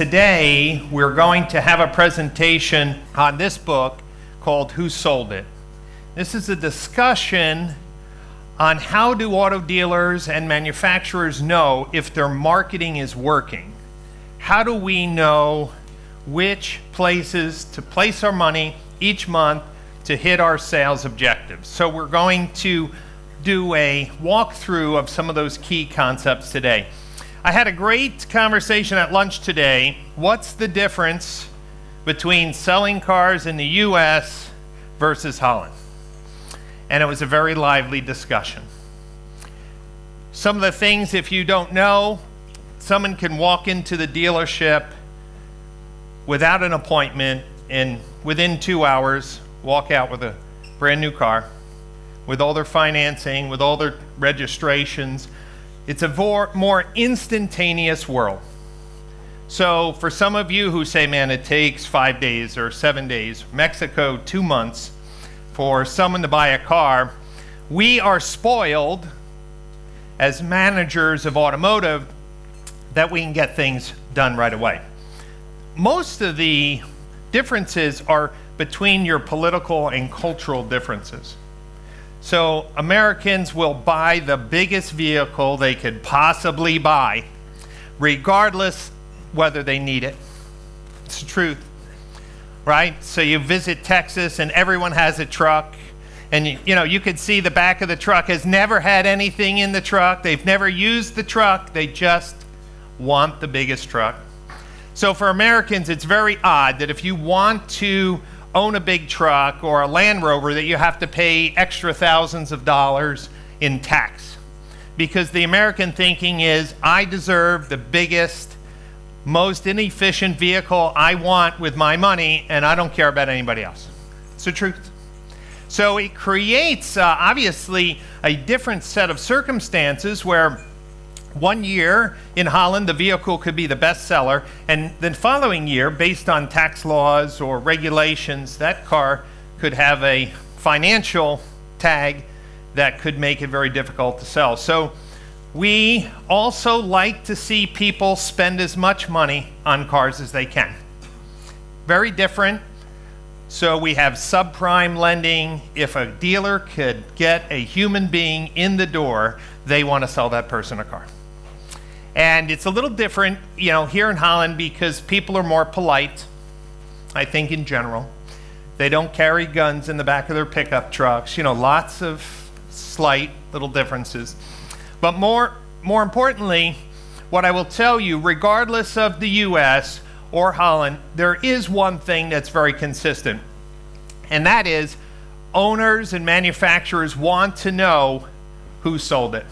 today we're going to have a presentation on this book called Who Sold It? This is a discussion on how do auto dealers and manufacturers know if their marketing is working. How do we know which places to place our money each month to hit our sales objectives? So we're going to do a walkthrough of some of those key concepts today. I had a great conversation at lunch today. What's the difference between selling cars in the US versus Holland? And it was a very lively discussion. Some of the things, if you don't know, someone can walk into the dealership without an appointment and within 2 hours walk out with a brand new car, with all their financing, with all their registrations. It's a more instantaneous world. So for some of you who say, man, it takes 5 days or 7 days, Mexico 2 months for someone to buy a car, we are spoiled as managers of automotive that we can get things done right away. Most of the differences are between your political and cultural differences. So Americans will buy the biggest vehicle they could possibly buy, regardless whether they need it. It's the truth, right? So you visit Texas and everyone has a truck, and you could see the back of the truck has never had anything in the truck. They've never used the truck. They just want the biggest truck. So for Americans, it's very odd that if you want to own a big truck or a Land Rover, that you have to pay extra thousands of dollars in tax. Because the American thinking is, I deserve the biggest, most inefficient vehicle I want with my money, and I don't care about anybody else. It's the truth. So it creates, obviously, a different set of circumstances where 1 year in Holland, the vehicle could be the best seller, and the following year, based on tax laws or regulations, that car could have a financial tag that could make it very difficult to sell. So we also like to see people spend as much money on cars as they can. Very different. So we have subprime lending. If a dealer could get a human being in the door, they want to sell that person a car. And it's a little different, here in Holland, because people are more polite, I think, in general. They don't carry guns in the back of their pickup trucks. Lots of slight little differences. But more importantly, what I will tell you, regardless of the US or Holland, there is one thing that's very consistent. And that is, owners and manufacturers want to know who sold it.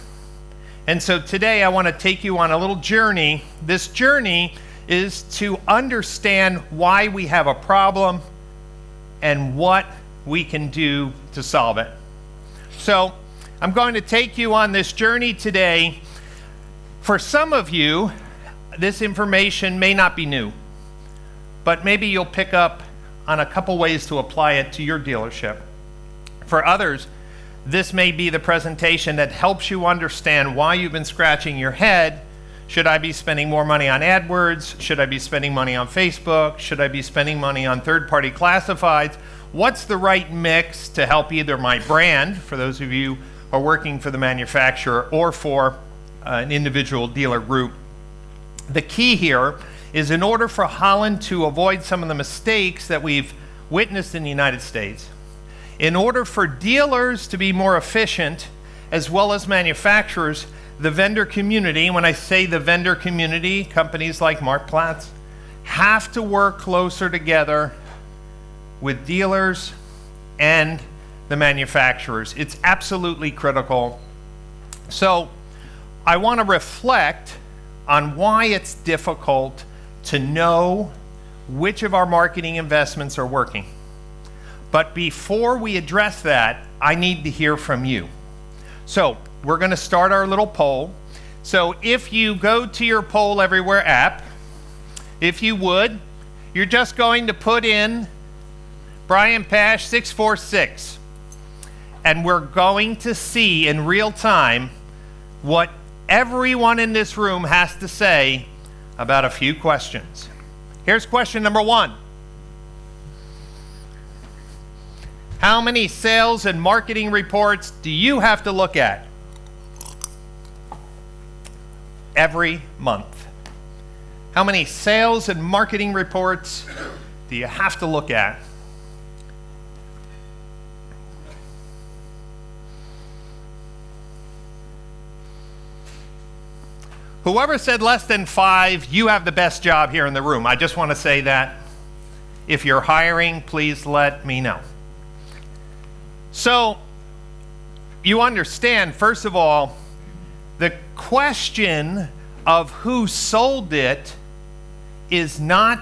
And so today I want to take you on a little journey. This journey is to understand why we have a problem and what we can do to solve it. So I'm going to take you on this journey today. For some of you, this information may not be new, but maybe you'll pick up on a couple ways to apply it to your dealership. For others, this may be the presentation that helps you understand why you've been scratching your head. Should I be spending more money on AdWords? Should I be spending money on Facebook? Should I be spending money on third-party classifieds? What's the right mix to help either my brand, for those of you who are working for the manufacturer, or for an individual dealer group? The key here is, in order for Holland to avoid some of the mistakes that we've witnessed in the United States, in order for dealers to be more efficient, as well as manufacturers, the vendor community, when I say the vendor community, companies like Mark Platts, have to work closer together with dealers and the manufacturers. It's absolutely critical. So I want to reflect on why it's difficult to know which of our marketing investments are working. But before we address that, I need to hear from you. So we're going to start our little poll. So if you go to your Poll Everywhere app, if you would, you're just going to put in Brian Pasch 646. And we're going to see in real time what everyone in this room has to say about a few questions. Here's question number 1. How many sales and marketing reports do you have to look at every month? How many sales and marketing reports do you have to look at? Whoever said less than 5, you have the best job here in the room. I just want to say that. If you're hiring, please let me know. So, you understand, first of all, the question of who sold it is not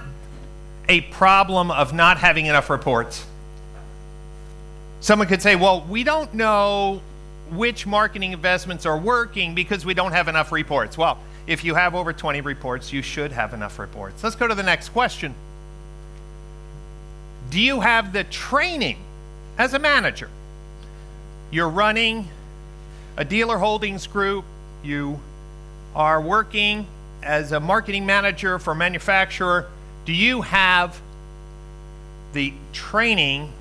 a problem of not having enough reports. Someone could say, well, we don't know which marketing investments are working because we don't have enough reports. Well, if you have over 20 reports, you should have enough reports. Let's go to the next question. Do you have the training as a manager? You're running a dealer holdings group. You are working as a marketing manager for a manufacturer. Do you have the training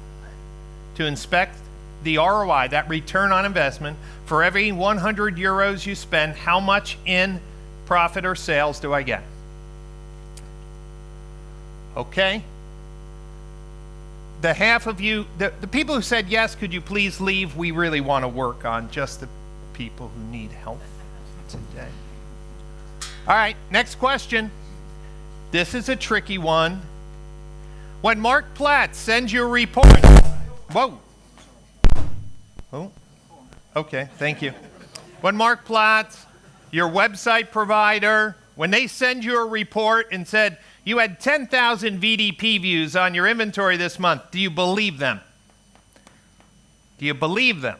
to inspect the ROI, that return on investment? For every 100 euros you spend, how much in profit or sales do I get? Okay. The half of you, the people who said yes, could you please leave? We really want to work on just the people who need help today. All right, next question. This is a tricky one. When Mark Platt sends you a report, whoa. Oh, okay, thank you. When Mark Platt, your website provider, when they send you a report and said, you had 10,000 VDP views on your inventory this month, do you believe them? Do you believe them?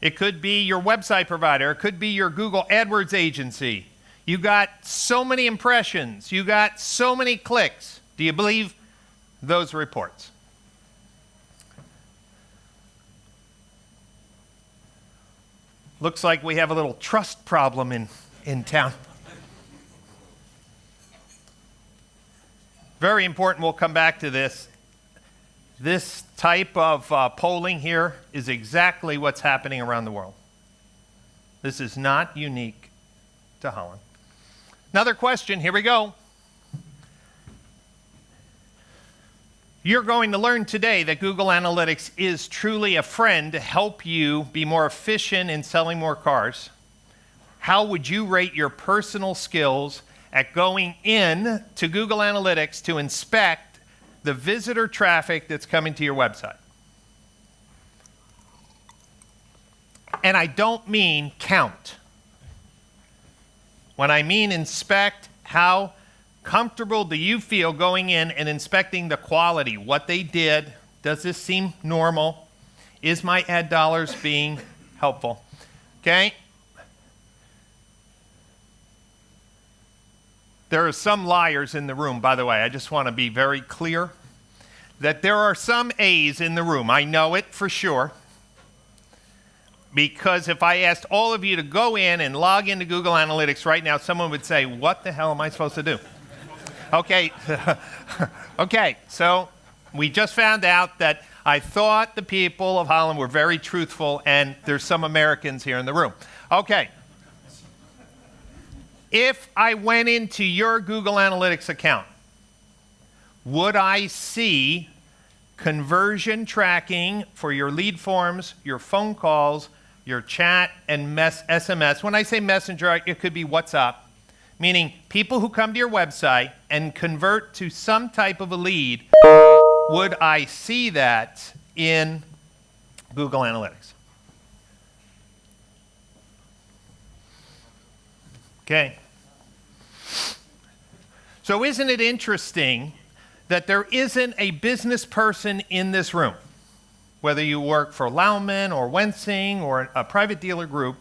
It could be your website provider. It could be your Google AdWords agency. You got so many impressions. You got so many clicks. Do you believe those reports? Looks like we have a little trust problem in town. Very important, we'll come back to this. This type of polling here is exactly what's happening around the world. This is not unique to Holland. Another question, here we go. You're going to learn today that Google Analytics is truly a friend to help you be more efficient in selling more cars. How would you rate your personal skills at going in to Google Analytics to inspect the visitor traffic that's coming to your website? And I don't mean count. When I mean inspect, how comfortable do you feel going in and inspecting the quality, what they did? Does this seem normal? Is my ad dollars being helpful? Okay? There are some liars in the room, by the way. I just want to be very clear that there are some A's in the room. I know it for sure. Because if I asked all of you to go in and log into Google Analytics right now, someone would say, what the hell am I supposed to do? Okay, okay, so we just found out that I thought the people of Holland were very truthful, and there's some Americans here in the room. Okay. If I went into your Google Analytics account, would I see conversion tracking for your lead forms, your phone calls, your chat, and SMS? When I say messenger, it could be WhatsApp. Meaning people who come to your website and convert to some type of a lead, would I see that in Google Analytics? Okay. So isn't it interesting that there isn't a business person in this room, whether you work for Laumann or Wensing or a private dealer group,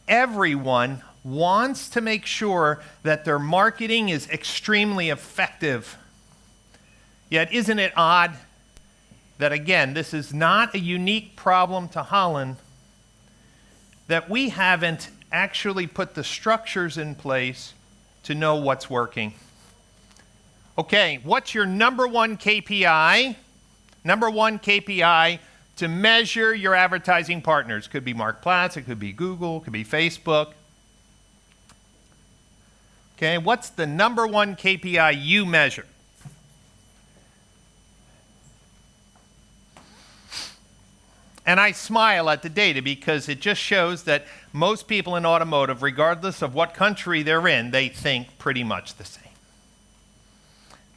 everyone wants to make sure that their marketing is extremely effective. Yet isn't it odd that, again, this is not a unique problem to Holland, that we haven't actually put the structures in place to know what's working. Okay, what's your number one KPI? Number one KPI to measure your advertising partners. Could be Mark Platts, it could be Google, it could be Facebook. Okay, what's the number one KPI you measure? And I smile at the data because it just shows that most people in automotive, regardless of what country they're in, they think pretty much the same.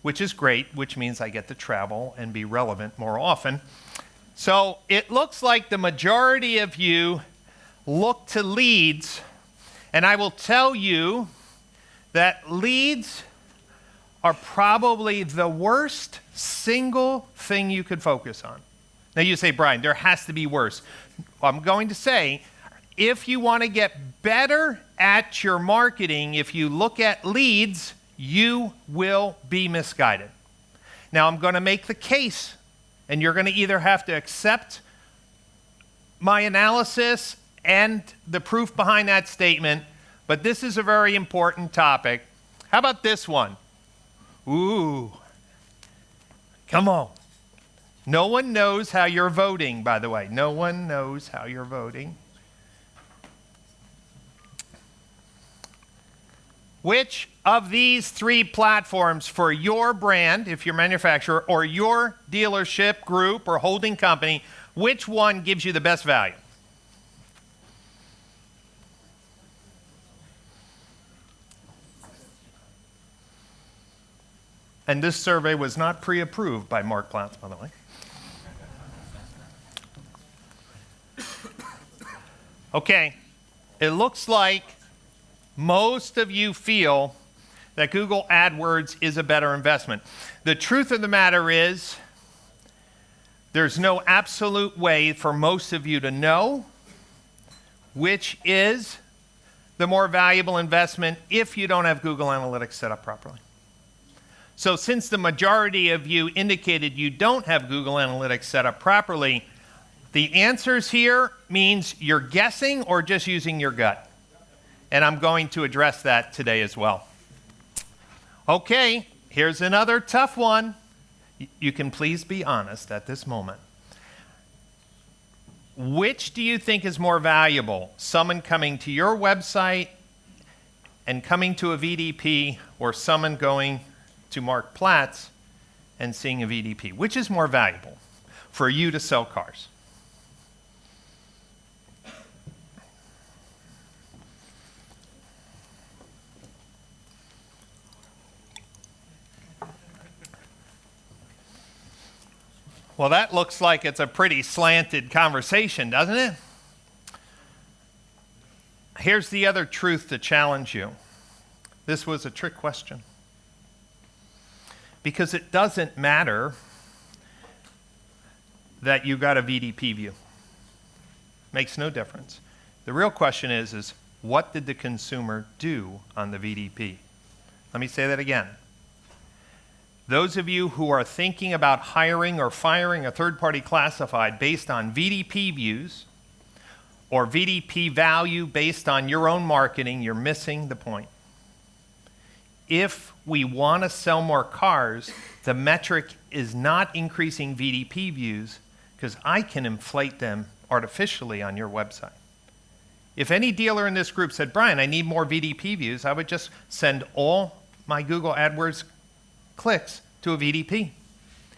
Which is great, which means I get to travel and be relevant more often. So it looks like the majority of you look to leads, and I will tell you that leads are probably the worst single thing you could focus on. Now you say, Brian, there has to be worse. I'm going to say, if you want to get better at your marketing, if you look at leads, you will be misguided. Now I'm going to make the case, and you're going to either have to accept my analysis and the proof behind that statement, but this is a very important topic. How about this one? Ooh, come on. No one knows how you're voting, by the way. No one knows how you're voting. Which of these three platforms for your brand, if you're a manufacturer, or your dealership group or holding company, which one gives you the best value? And this survey was not pre-approved by Mark Platts, by the way. Okay, it looks like most of you feel that Google AdWords is a better investment. The truth of the matter is, there's no absolute way for most of you to know which is the more valuable investment if you don't have Google Analytics set up properly. So since the majority of you indicated you don't have Google Analytics set up properly, the answers here means you're guessing or just using your gut. And I'm going to address that today as well. Okay, here's another tough one. You can please be honest at this moment. Which do you think is more valuable? Someone coming to your website and coming to a VDP, or someone going to Mark Platts and seeing a VDP? Which is more valuable for you to sell cars? Well, that looks like it's a pretty slanted conversation, doesn't it? Here's the other truth to challenge you. This was a trick question. Because it doesn't matter that you got a VDP view. Makes no difference. The real question is what did the consumer do on the VDP? Let me say that again. Those of you who are thinking about hiring or firing a third-party classified based on VDP views or VDP value based on your own marketing, you're missing the point. If we want to sell more cars, the metric is not increasing VDP views, because I can inflate them artificially on your website. If any dealer in this group said, Brian, I need more VDP views, I would just send all my Google AdWords clicks to a VDP.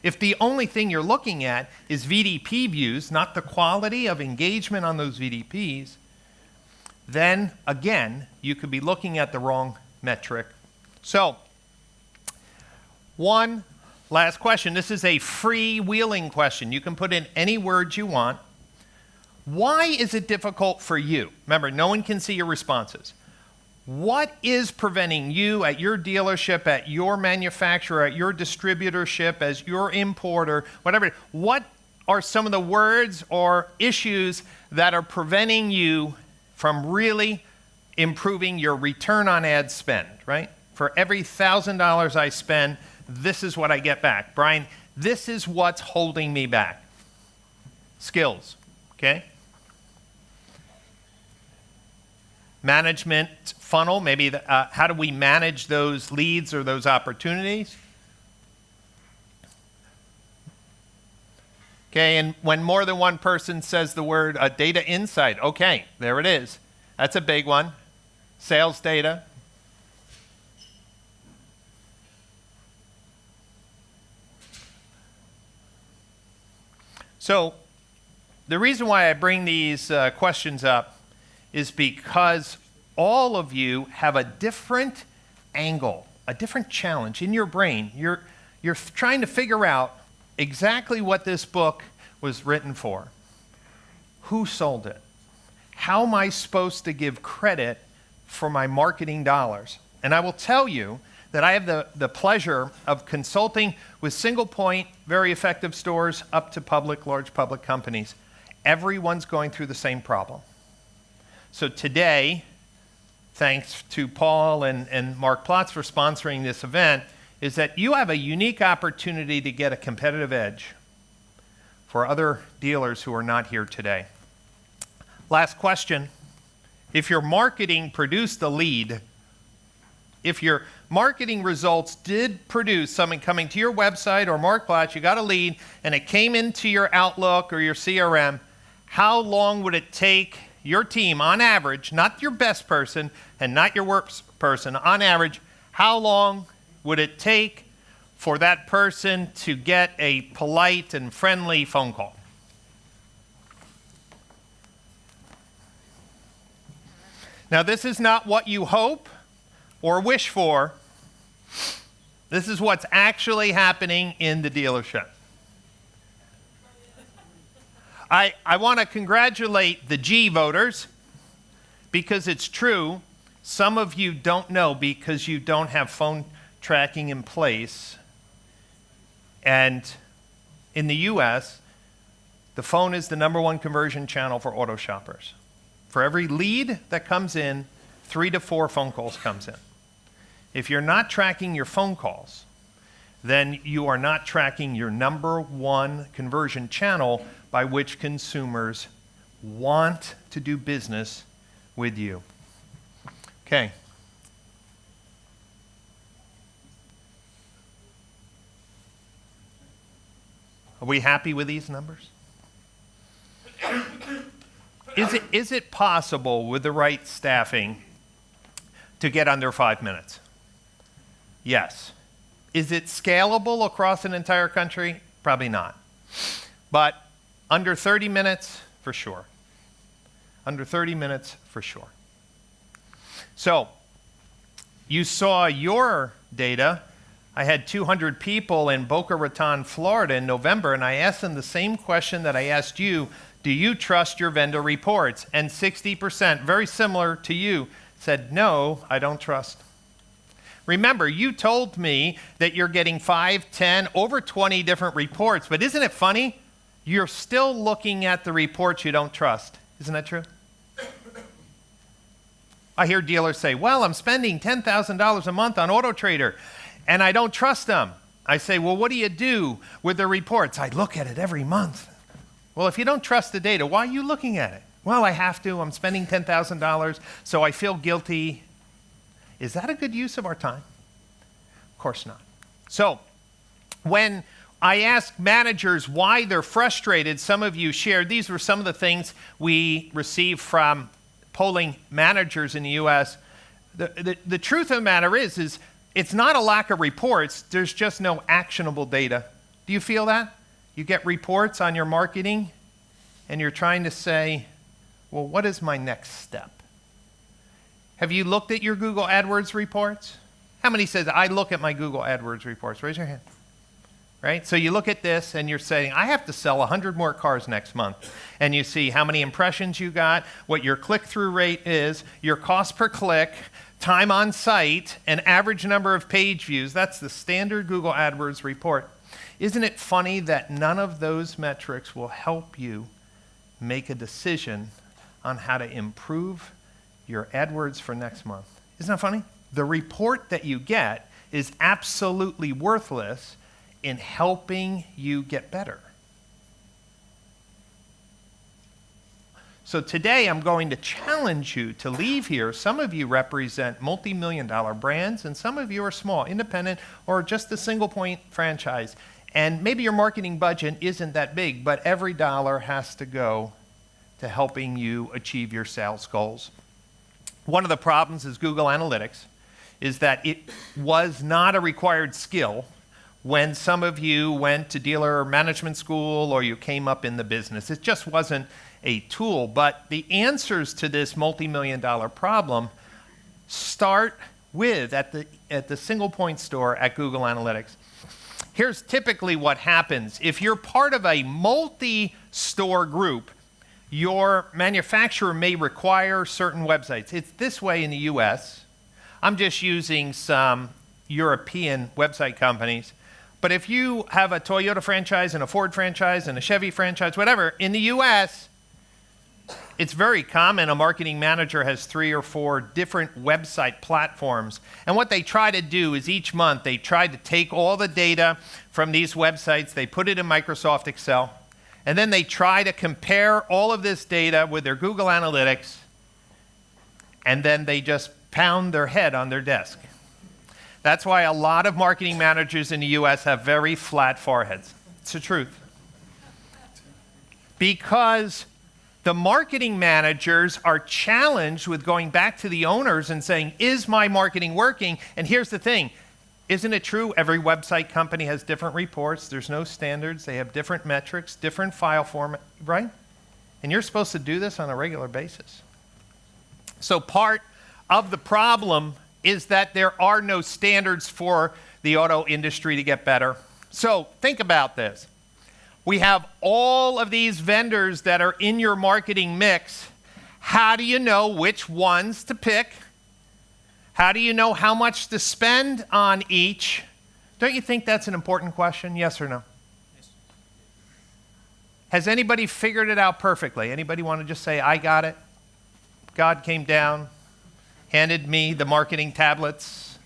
If the only thing you're looking at is VDP views, not the quality of engagement on those VDPs, then again, you could be looking at the wrong metric. So, one last question. This is a freewheeling question. You can put in any words you want. Why is it difficult for you? Remember, no one can see your responses. What is preventing you at your dealership, at your manufacturer, at your distributorship, as your importer, whatever? What are some of the words or issues that are preventing you from really improving your return on ad spend, right? For every $1,000 I spend, this is what I get back. Brian, this is what's holding me back. Skills, okay? management funnel, maybe how do we manage those leads or those opportunities? Okay, and when more than one person says the word data insight, okay, there it is. That's a big one. Sales data. So the reason why I bring these questions up is because all of you have a different angle, a different challenge in your brain. You're trying to figure out exactly what this book was written for. Who sold it? How am I supposed to give credit for my marketing dollars? And I will tell you that I have the pleasure of consulting with single point, very effective stores up to large public companies. Everyone's going through the same problem. So today, thanks to Paul and Mark Plotz for sponsoring this event, is that you have a unique opportunity to get a competitive edge for other dealers who are not here today. Last question. If your marketing produced a lead, if your marketing results did produce someone coming to your website or Mark Plotz, you got a lead, and it came into your Outlook or your CRM, how long would it take your team, on average, not your best person and not your worst person, on average, how long would it take for that person to get a polite and friendly phone call? Now, this is not what you hope or wish for. This is what's actually happening in the dealership. I want to congratulate the G voters because it's true. Some of you don't know because you don't have phone tracking in place. And in the US, the phone is the #1 conversion channel for auto shoppers. For every lead that comes in, 3 to 4 phone calls comes in. If you're not tracking your phone calls, then you are not tracking your #1 conversion channel by which consumers want to do business with you. Okay. Are we happy with these numbers? Is it possible with the right staffing to get under 5 minutes? Yes. Is it scalable across an entire country? Probably not. But under 30 minutes, for sure. Under 30 minutes, for sure. So, you saw your data. I had 200 people in Boca Raton, Florida in November, and I asked them the same question that I asked you. Do you trust your vendor reports? And 60%, very similar to you, said, no, I don't trust. Remember, you told me that you're getting 5, 10, over 20 different reports, but isn't it funny? You're still looking at the reports you don't trust. Isn't that true? I hear dealers say, well, I'm spending $10,000 a month on AutoTrader, and I don't trust them. I say, well, what do you do with the reports? I look at it every month. Well, if you don't trust the data, why are you looking at it? Well, I have to. I'm spending $10,000, so I feel guilty. Is that a good use of our time? Of course not. So when I ask managers why they're frustrated, some of you shared, these were some of the things we received from polling managers in the U.S. The truth of the matter is it's not a lack of reports, there's just no actionable data. Do you feel that? You get reports on your marketing, and you're trying to say, well, what is my next step? Have you looked at your Google AdWords reports? How many says, I look at my Google AdWords reports? Raise your hand. Right? So you look at this, and you're saying, I have to sell 100 more cars next month. And you see how many impressions you got, what your click-through rate is, your cost per click, time on site, and average number of page views. That's the standard Google AdWords report. Isn't it funny that none of those metrics will help you make a decision on how to improve your AdWords for next month? Isn't that funny? The report that you get is absolutely worthless in helping you get better. So today I'm going to challenge you to leave here. Some of you represent multi-million-dollar brands, and some of you are small, independent, or just a single-point franchise. And maybe your marketing budget isn't that big, but every dollar has to go to helping you achieve your sales goals. One of the problems is Google Analytics is that it was not a required skill when some of you went to dealer management school or you came up in the business. It just wasn't a tool. But the answers to this multi-million-dollar problem start with at the single point store at Google Analytics. Here's typically what happens. If you're part of a multi-store group, your manufacturer may require certain websites. It's this way in the US. I'm just using some European website companies. But if you have a Toyota franchise and a Ford franchise and a Chevy franchise, whatever, in the US, it's very common a marketing manager has 3 or 4 different website platforms. And what they try to do is each month they try to take all the data from these websites, they put it in Microsoft Excel, and then they try to compare all of this data with their Google Analytics, and then they just pound their head on their desk. That's why a lot of marketing managers in the US have very flat foreheads. It's the truth. Because the marketing managers are challenged with going back to the owners and saying, is my marketing working? And here's the thing. Isn't it true every website company has different reports? There's no standards. They have different metrics, different file format, right? And you're supposed to do this on a regular basis. So part of the problem is that there are no standards for the auto industry to get better. So think about this. We have all of these vendors that are in your marketing mix. How do you know which ones to pick? How do you know how much to spend on each? Don't you think that's an important question? Yes or no? Yes. Has anybody figured it out perfectly? Anybody want to just say, I got it? God came down, handed me the marketing tablets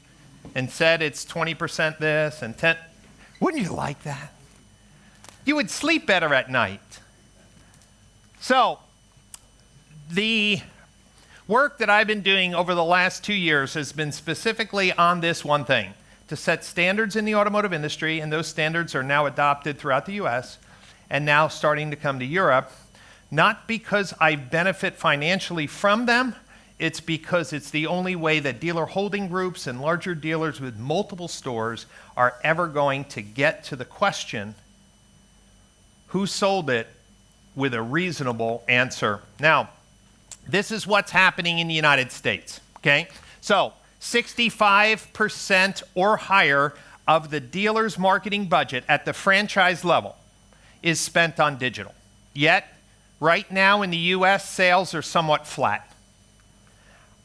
and said it's 20% this and 10. Wouldn't you like that? You would sleep better at night. So the work that I've been doing over the last 2 years has been specifically on this one thing, to set standards in the automotive industry, and those standards are now adopted throughout the US and now starting to come to Europe, not because I benefit financially from them, it's because it's the only way that dealer holding groups and larger dealers with multiple stores are ever going to get to the question, who sold it, with a reasonable answer. Now, this is what's happening in the United States, okay? So 65% or higher of the dealer's marketing budget at the franchise level is spent on digital. Yet, right now in the US, sales are somewhat flat.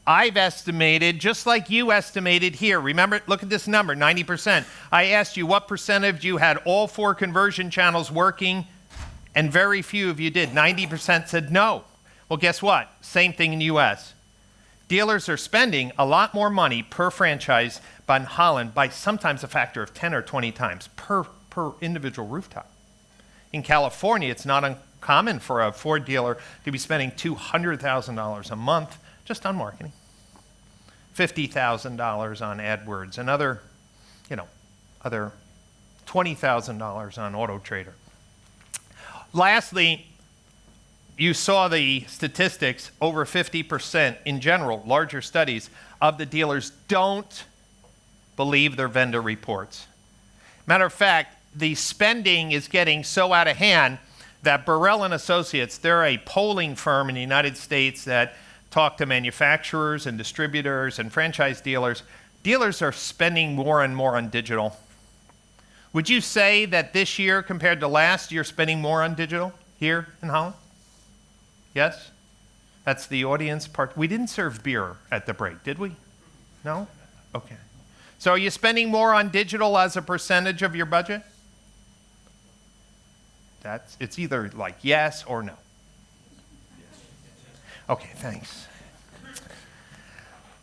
I've estimated, just like you estimated here, remember, look at this number, 90%. I asked you what percentage you had all 4 conversion channels working, and very few of you did. 90% said no. Well, guess what? Same thing in the US. Dealers are spending a lot more money per franchise in Holland by sometimes a factor of 10 or 20 times per individual rooftop. In California, it's not uncommon for a Ford dealer to be spending $200,000 a month just on marketing, $50,000 on AdWords, and other $20,000 on Auto Trader. Lastly, you saw the statistics, over 50% in general, larger studies, of the dealers don't believe their vendor reports. Matter of fact, the spending is getting so out of hand that Burrell and Associates, they're a polling firm in the United States that talk to manufacturers and distributors and franchise dealers. Dealers are spending more and more on digital. Would you say that this year compared to last, you're spending more on digital here in Holland? Yes? That's the audience part. We didn't serve beer at the break, did we? No? Okay. So are you spending more on digital as a percentage of your budget? It's either like yes or no. Okay, thanks.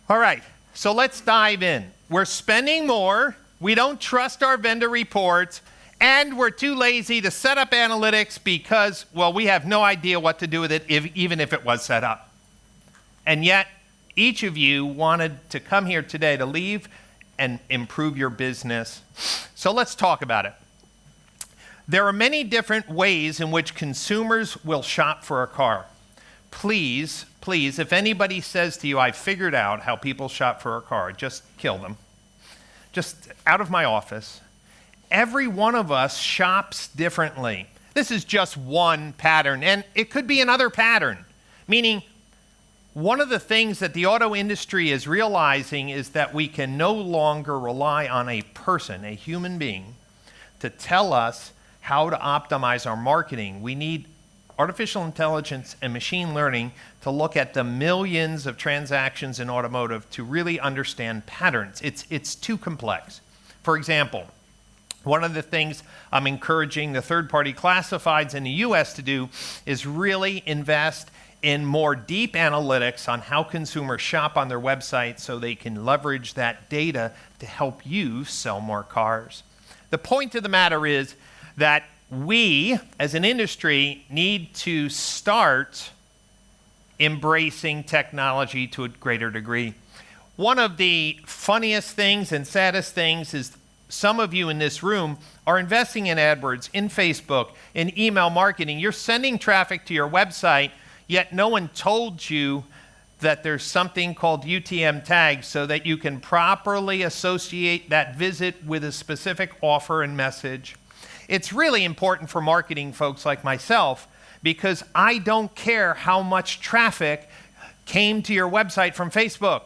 All right, so let's dive in. We're spending more. We don't trust our vendor reports, And we're too lazy to set up analytics because, well, we have no idea what to do with it, even if it was set up. And yet, each of you wanted to come here today to leave and improve your business. So let's talk about it. There are many different ways in which consumers will shop for a car. Please, if anybody says to you, I figured out how people shop for a car, just kill them. Just out of my office. Every one of us shops differently. This is just one pattern, and it could be another pattern. Meaning, one of the things that the auto industry is realizing is that we can no longer rely on a person, a human being, to tell us how to optimize our marketing. We need artificial intelligence and machine learning to look at the millions of transactions in automotive to really understand patterns. It's too complex. For example, one of the things I'm encouraging the third-party classifieds in the US to do is really invest in more deep analytics on how consumers shop on their website so they can leverage that data to help you sell more cars. The point of the matter is that we, as an industry, need to start embracing technology to a greater degree. One of the funniest things and saddest things is some of you in this room are investing in AdWords, in Facebook, in email marketing. You're sending traffic to your website, yet no one told you that there's something called UTM tags so that you can properly associate that visit with a specific offer and message. It's really important for marketing folks like myself because I don't care how much traffic came to your website from Facebook.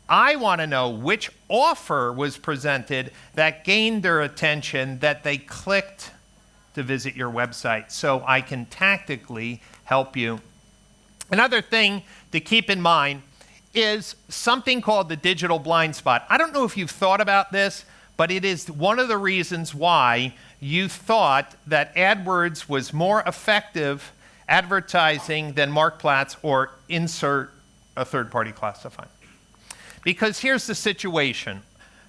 I want to know which offer was presented that gained their attention, that they clicked to visit your website, so I can tactically help you. Another thing to keep in mind is something called the digital blind spot. I don't know if you've thought about this, but it is one of the reasons why you thought that AdWords was more effective advertising than Marktplaats or insert a third-party classified. Because here's the situation.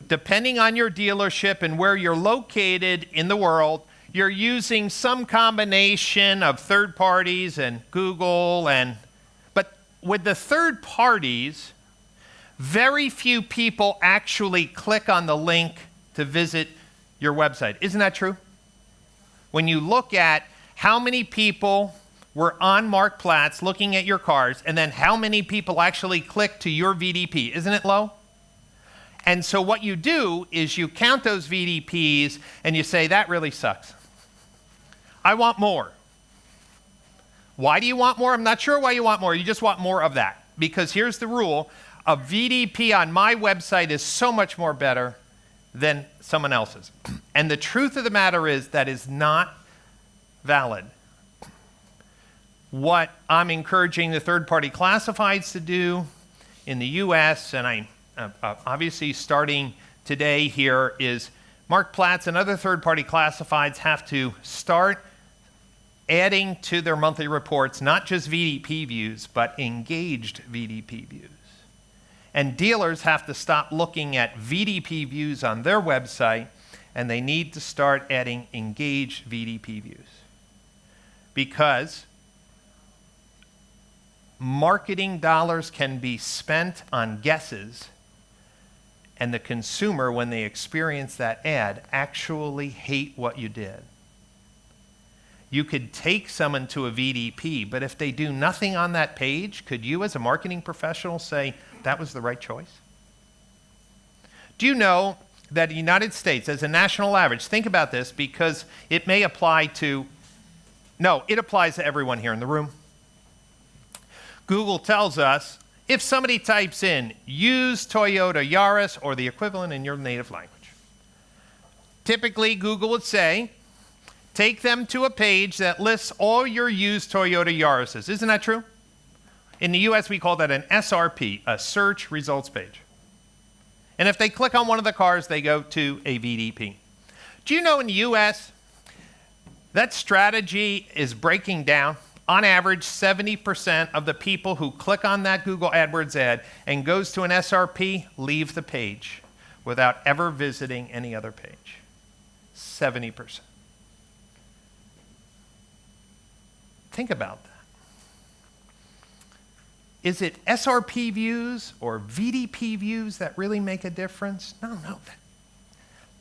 Depending on your dealership and where you're located in the world, you're using some combination of third parties and Google but with the third parties, very few people actually click on the link to visit your website. Isn't that true? When you look at how many people were on Marktplaats looking at your cars, and then how many people actually click to your VDP, isn't it low? And so what you do is you count those VDPs and you say, that really sucks. I want more. Why do you want more? I'm not sure why you want more. You just want more of that. Because here's the rule. A VDP on my website is so much more better than someone else's. And the truth of the matter is that is not valid. What I'm encouraging the third-party classifieds to do in the US, and I'm obviously starting today here, is Marktplaats and other third-party classifieds have to start adding to their monthly reports not just VDP views, but engaged VDP views. And dealers have to stop looking at VDP views on their website, and they need to start adding engaged VDP views. Because marketing dollars can be spent on guesses, and the consumer, when they experience that ad, actually hate what you did. You could take someone to a VDP, but if they do nothing on that page, could you as a marketing professional say, that was the right choice? Do you know that the United States, as a national average, think about this because it may apply to, no, it applies to everyone here in the room. Google tells us if somebody types in used Toyota Yaris or the equivalent in your native language, typically Google would say, take them to a page that lists all your used Toyota Yarises. Isn't that true? In the US, we call that an SRP, a search results page. And if they click on one of the cars, they go to a VDP. Do you know in the US, that strategy is breaking down? On average, 70% of the people who click on that Google AdWords ad and goes to an SRP leave the page without ever visiting any other page. 70%. Think about that. Is it SRP views or VDP views that really make a difference? No.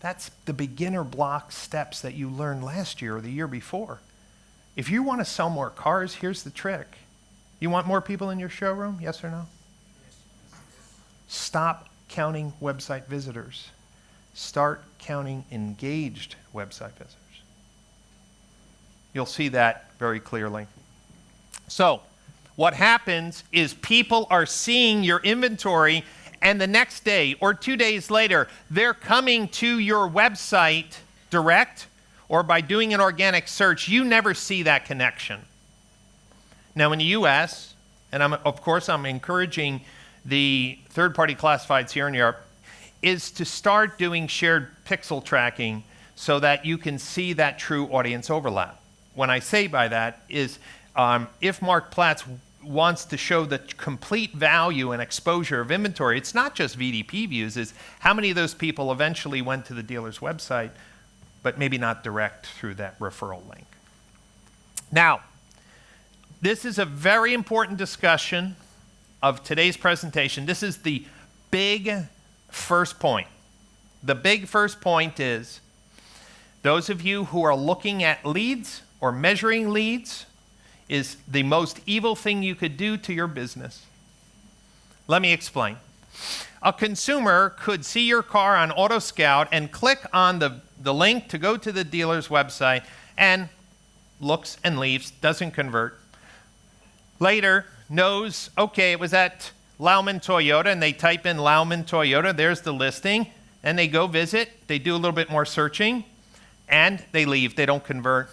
That's the beginner block steps that you learned last year or the year before. If you want to sell more cars, here's the trick. You want more people in your showroom? Yes or no? Stop counting website visitors. Start counting engaged website visitors. You'll see that very clearly. So, what happens is people are seeing your inventory, and the next day or 2 days later, they're coming to your website direct or by doing an organic search. You never see that connection. Now, in the US, and of course I'm encouraging the third-party classifieds here in Europe, is to start doing shared pixel tracking so that you can see that true audience overlap. What I say by that is if Mark Platts wants to show the complete value and exposure of inventory, it's not just VDP views, it's how many of those people eventually went to the dealer's website, but maybe not direct through that referral link. Now, this is a very important discussion of today's presentation. This is the big first point. The big first point is those of you who are looking at leads or measuring leads is the most evil thing you could do to your business. Let me explain. A consumer could see your car on AutoScout and click on the link to go to the dealer's website and looks and leaves, doesn't convert. Later, knows, okay, it was at Lauman Toyota, and they type in Lauman Toyota, there's the listing, and they go visit, they do a little bit more searching, and they leave, they don't convert.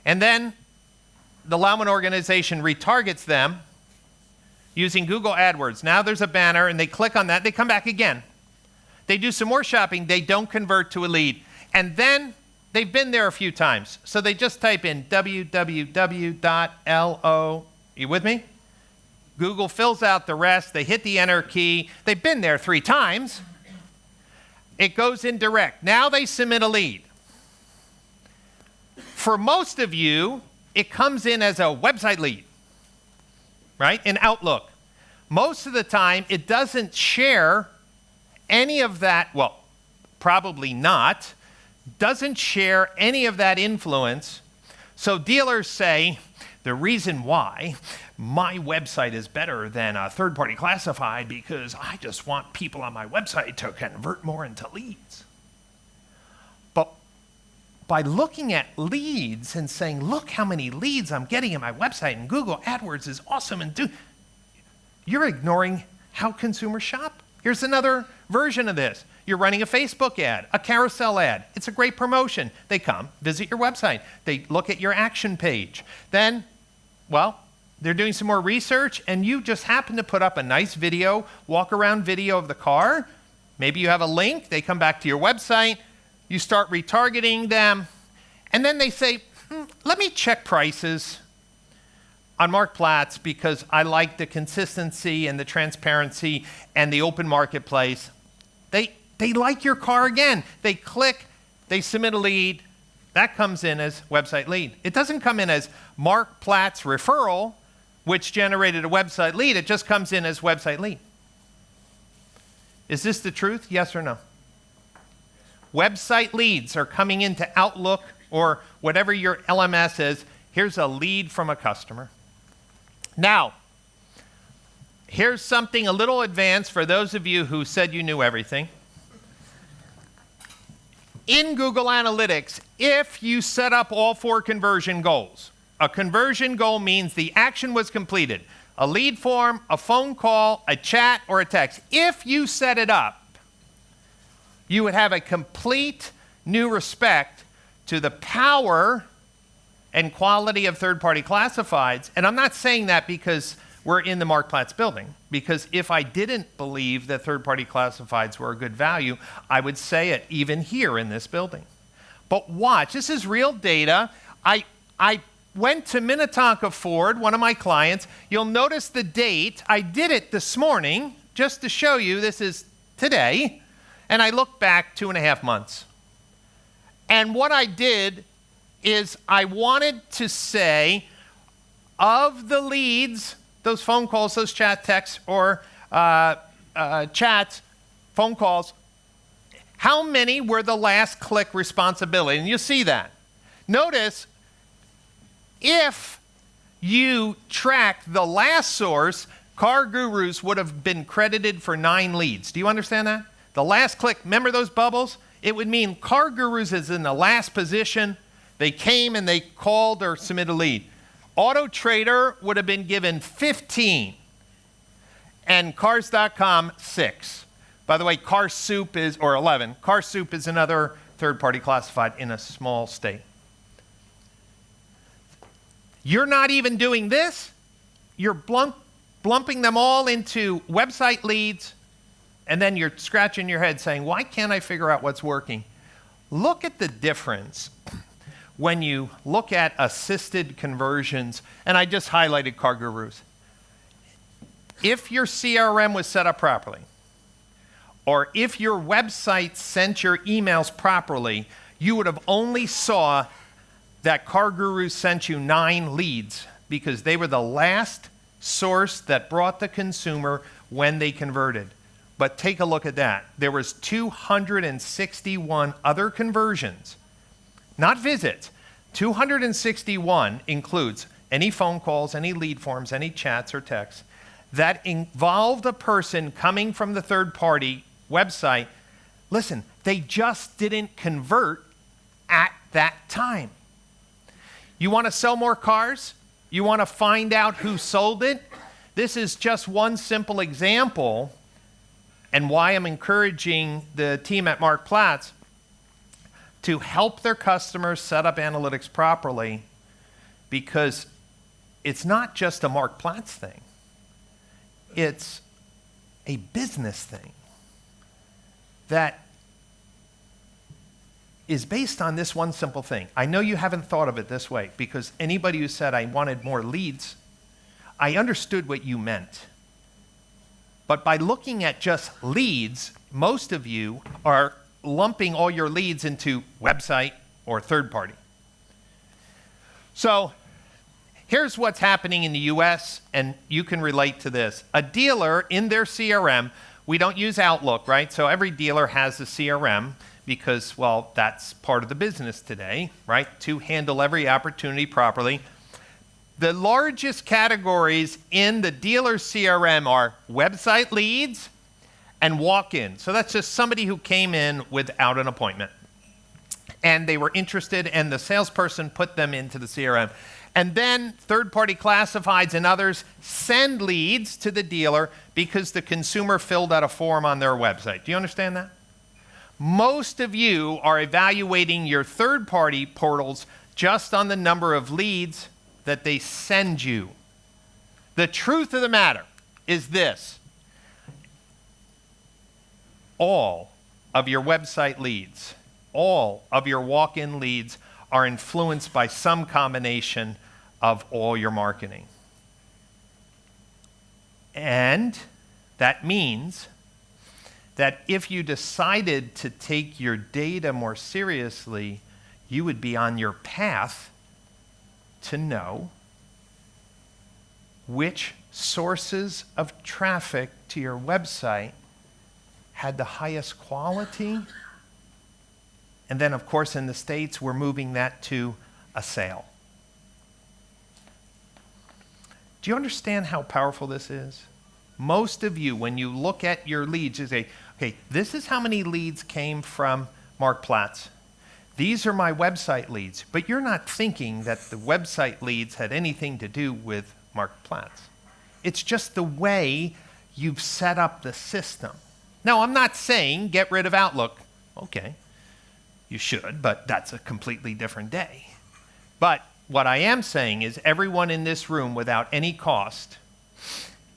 And then the Lauman organization retargets them using Google AdWords. Now there's a banner, and they click on that, they come back again. They do some more shopping, they don't convert to a lead. And then they've been there a few times, so they just type in www.lo. You with me? Google fills out the rest. They hit the enter key. They've been there 3 times. It goes in direct. Now they submit a lead. For most of you, it comes in as a website lead, right? In Outlook. Most of the time, it doesn't share any of that, well, probably not, doesn't share any of that influence. So dealers say, the reason why my website is better than a third-party classified because I just want people on my website to convert more into leads. But by looking at leads and saying, look how many leads I'm getting in my website and Google AdWords is awesome, and you're ignoring how consumers shop. Here's another version of this. You're running a Facebook ad, a carousel ad. It's a great promotion. They come, visit your website. They look at your action page. Then, well, they're doing some more research, and you just happen to put up a nice video, walk-around video of the car. Maybe you have a link. They come back to your website. You start retargeting them. And then they say, let me check prices on Mark Platts because I like the consistency and the transparency and the open marketplace. They like your car again. They click, they submit a lead. That comes in as website lead. It doesn't come in as Mark Platts referral, which generated a website lead. It just comes in as website lead. Is this the truth? Yes or no? Website leads are coming into Outlook or whatever your LMS is. Here's a lead from a customer. Now, here's something a little advanced for those of you who said you knew everything. In Google Analytics, if you set up all 4 conversion goals, a conversion goal means the action was completed. A lead form, a phone call, a chat, or a text. If you set it up, you would have a complete new respect to the power and quality of third-party classifieds. And I'm not saying that because we're in the Mark Platts building, because if I didn't believe that third-party classifieds were a good value, I would say it even here in this building. But watch, this is real data. I went to Minnetonka Ford, one of my clients. You'll notice the date. I did it this morning just to show you this is today. And I looked back 2.5 months. And what I did is I wanted to say, of the leads, those phone calls, those chat texts, or chats, phone calls, how many were the last click responsibility? And you see that. Notice, if you track the last source, Car Gurus would have been credited for 9 leads. Do you understand that? The last click, remember those bubbles? It would mean Car Gurus is in the last position. They came and they called or submitted a lead. Auto Trader would have been given 15, and Cars.com 6. By the way, Car Soup is, or 11. Car Soup is another third-party classified in a small state. You're not even doing this. You're lumping them all into website leads, and then you're scratching your head saying, why can't I figure out what's working? Look at the difference when you look at assisted conversions, and I just highlighted Car Gurus. If your CRM was set up properly, or if your website sent your emails properly, you would have only saw that Car Gurus sent you 9 leads because they were the last source that brought the consumer when they converted. But take a look at that. There was 261 other conversions, not visits. 261 includes any phone calls, any lead forms, any chats or texts that involved a person coming from the third party website. Listen, they just didn't convert at that time. You want to sell more cars? You want to find out who sold it? This is just one simple example, and why I'm encouraging the team at Mark Platts to help their customers set up analytics properly, because it's not just a Mark Platts thing. It's a business thing that is based on this one simple thing. I know you haven't thought of it this way, because anybody who said I wanted more leads, I understood what you meant. But by looking at just leads, most of you are lumping all your leads into website or third party. So here's what's happening in the US, and you can relate to this. A dealer in their CRM, we don't use Outlook, right? So every dealer has a CRM because, well, that's part of the business today, right? To handle every opportunity properly. The largest categories in the dealer CRM are website leads and walk-in. So that's just somebody who came in without an appointment, and they were interested, and the salesperson put them into the CRM. And then third-party classifieds and others send leads to the dealer because the consumer filled out a form on their website. Do you understand that? Most of you are evaluating your third-party portals just on the number of leads that they send you. The truth of the matter is this: all of your website leads, all of your walk-in leads are influenced by some combination of all your marketing. And that means that if you decided to take your data more seriously, you would be on your path to know which sources of traffic to your website had the highest quality. And then, of course, in the States, we're moving that to a sale. Do you understand how powerful this is? Most of you, when you look at your leads, you say, okay, this is how many leads came from Mark Platts. These are my website leads. But you're not thinking that the website leads had anything to do with Mark Platts. It's just the way you've set up the system. Now, I'm not saying get rid of Outlook. Okay, you should, but that's a completely different day. But what I am saying is everyone in this room, without any cost,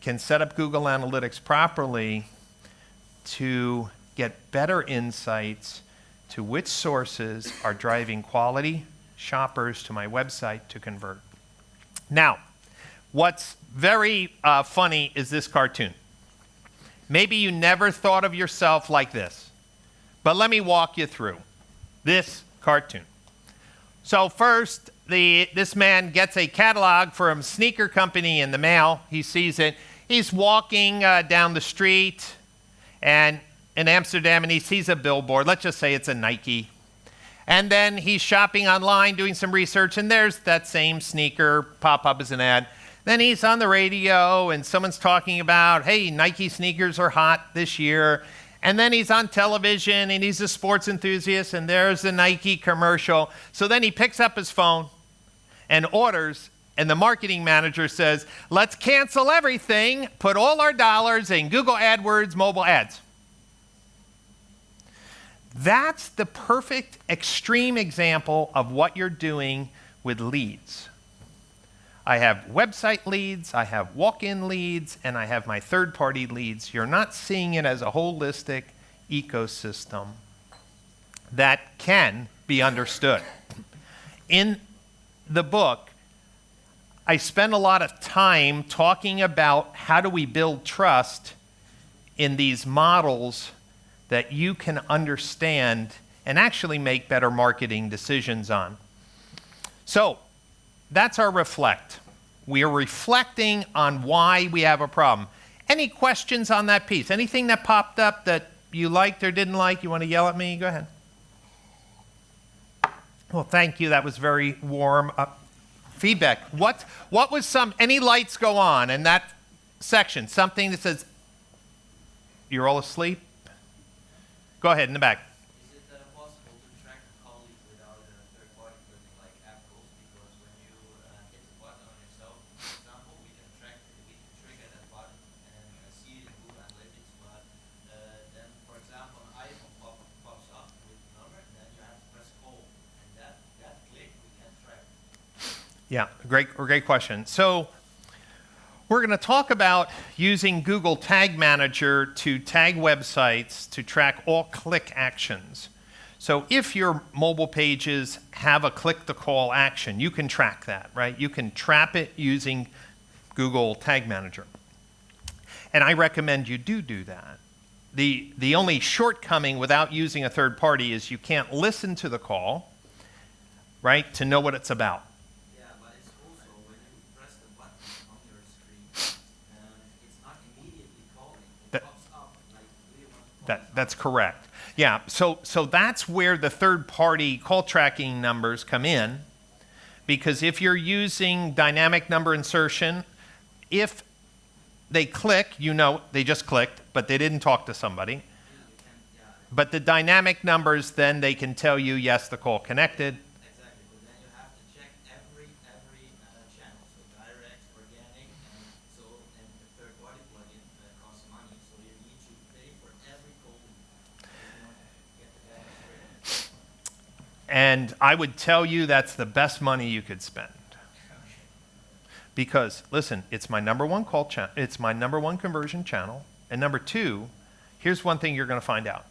can set up Google Analytics properly to get better insights to which sources are driving quality shoppers to my website to convert. Now, what's very funny is this cartoon. Maybe you never thought of yourself like this, but let me walk you through this cartoon. So first, this man gets a catalog from a sneaker company in the mail. He sees it. He's walking down the street and in Amsterdam, and he sees a billboard. Let's just say it's a Nike. And then he's shopping online, doing some research, and there's that same sneaker pop up as an ad. Then he's on the radio, and someone's talking about, hey, Nike sneakers are hot this year. And then he's on television, and he's a sports enthusiast, and there's the Nike commercial. So then he picks up his phone and orders, and the marketing manager says, let's cancel everything, put all our dollars in Google AdWords mobile ads. That's the perfect extreme example of what you're doing with leads. I have website leads, I have walk-in leads, and I have my third-party leads. You're not seeing it as a holistic ecosystem that can be understood. In the book, I spend a lot of time talking about how do we build trust in these models that you can understand and actually make better marketing decisions on. So that's our reflect. We are reflecting on why we have a problem. Any questions on that piece? Anything that popped up that you liked or didn't like? You want to yell at me? Go ahead. Well, thank you. That was very warm feedback. What was any lights go on in that section? Something that says, you're all asleep? Go ahead, in the back. Is it possible to track colleagues without a third party clicking like app goals? Because when you hit the button on yourself, for example, we can trigger that button and see it in Google Analytics. But then, for example, an iPhone pops up with the number, and then you have to press call, and that click we can track. Yeah, great question. So we're going to talk about using Google Tag Manager to tag websites to track all click actions. So if your mobile pages have a click-to-call action, you can track that, right? You can trap it using Google Tag Manager. And I recommend you do that. The only shortcoming without using a third party is you can't listen to the call, right, to know what it's about. That's correct. Yeah, so that's where the third-party call tracking numbers come in, because if you're using dynamic number insertion, if they click, you know they just clicked, but they didn't talk to somebody. But the dynamic numbers, then they can tell you, yes, the call connected. Exactly, but then you have to check every channel, so direct, organic, and the third-party plugin costs money, so you need to pay for every call to get the data straight. And I would tell you that's the best money you could spend. Because, listen, it's my number one call channel, it's my number one conversion channel, and number two, here's one thing you're going to find out.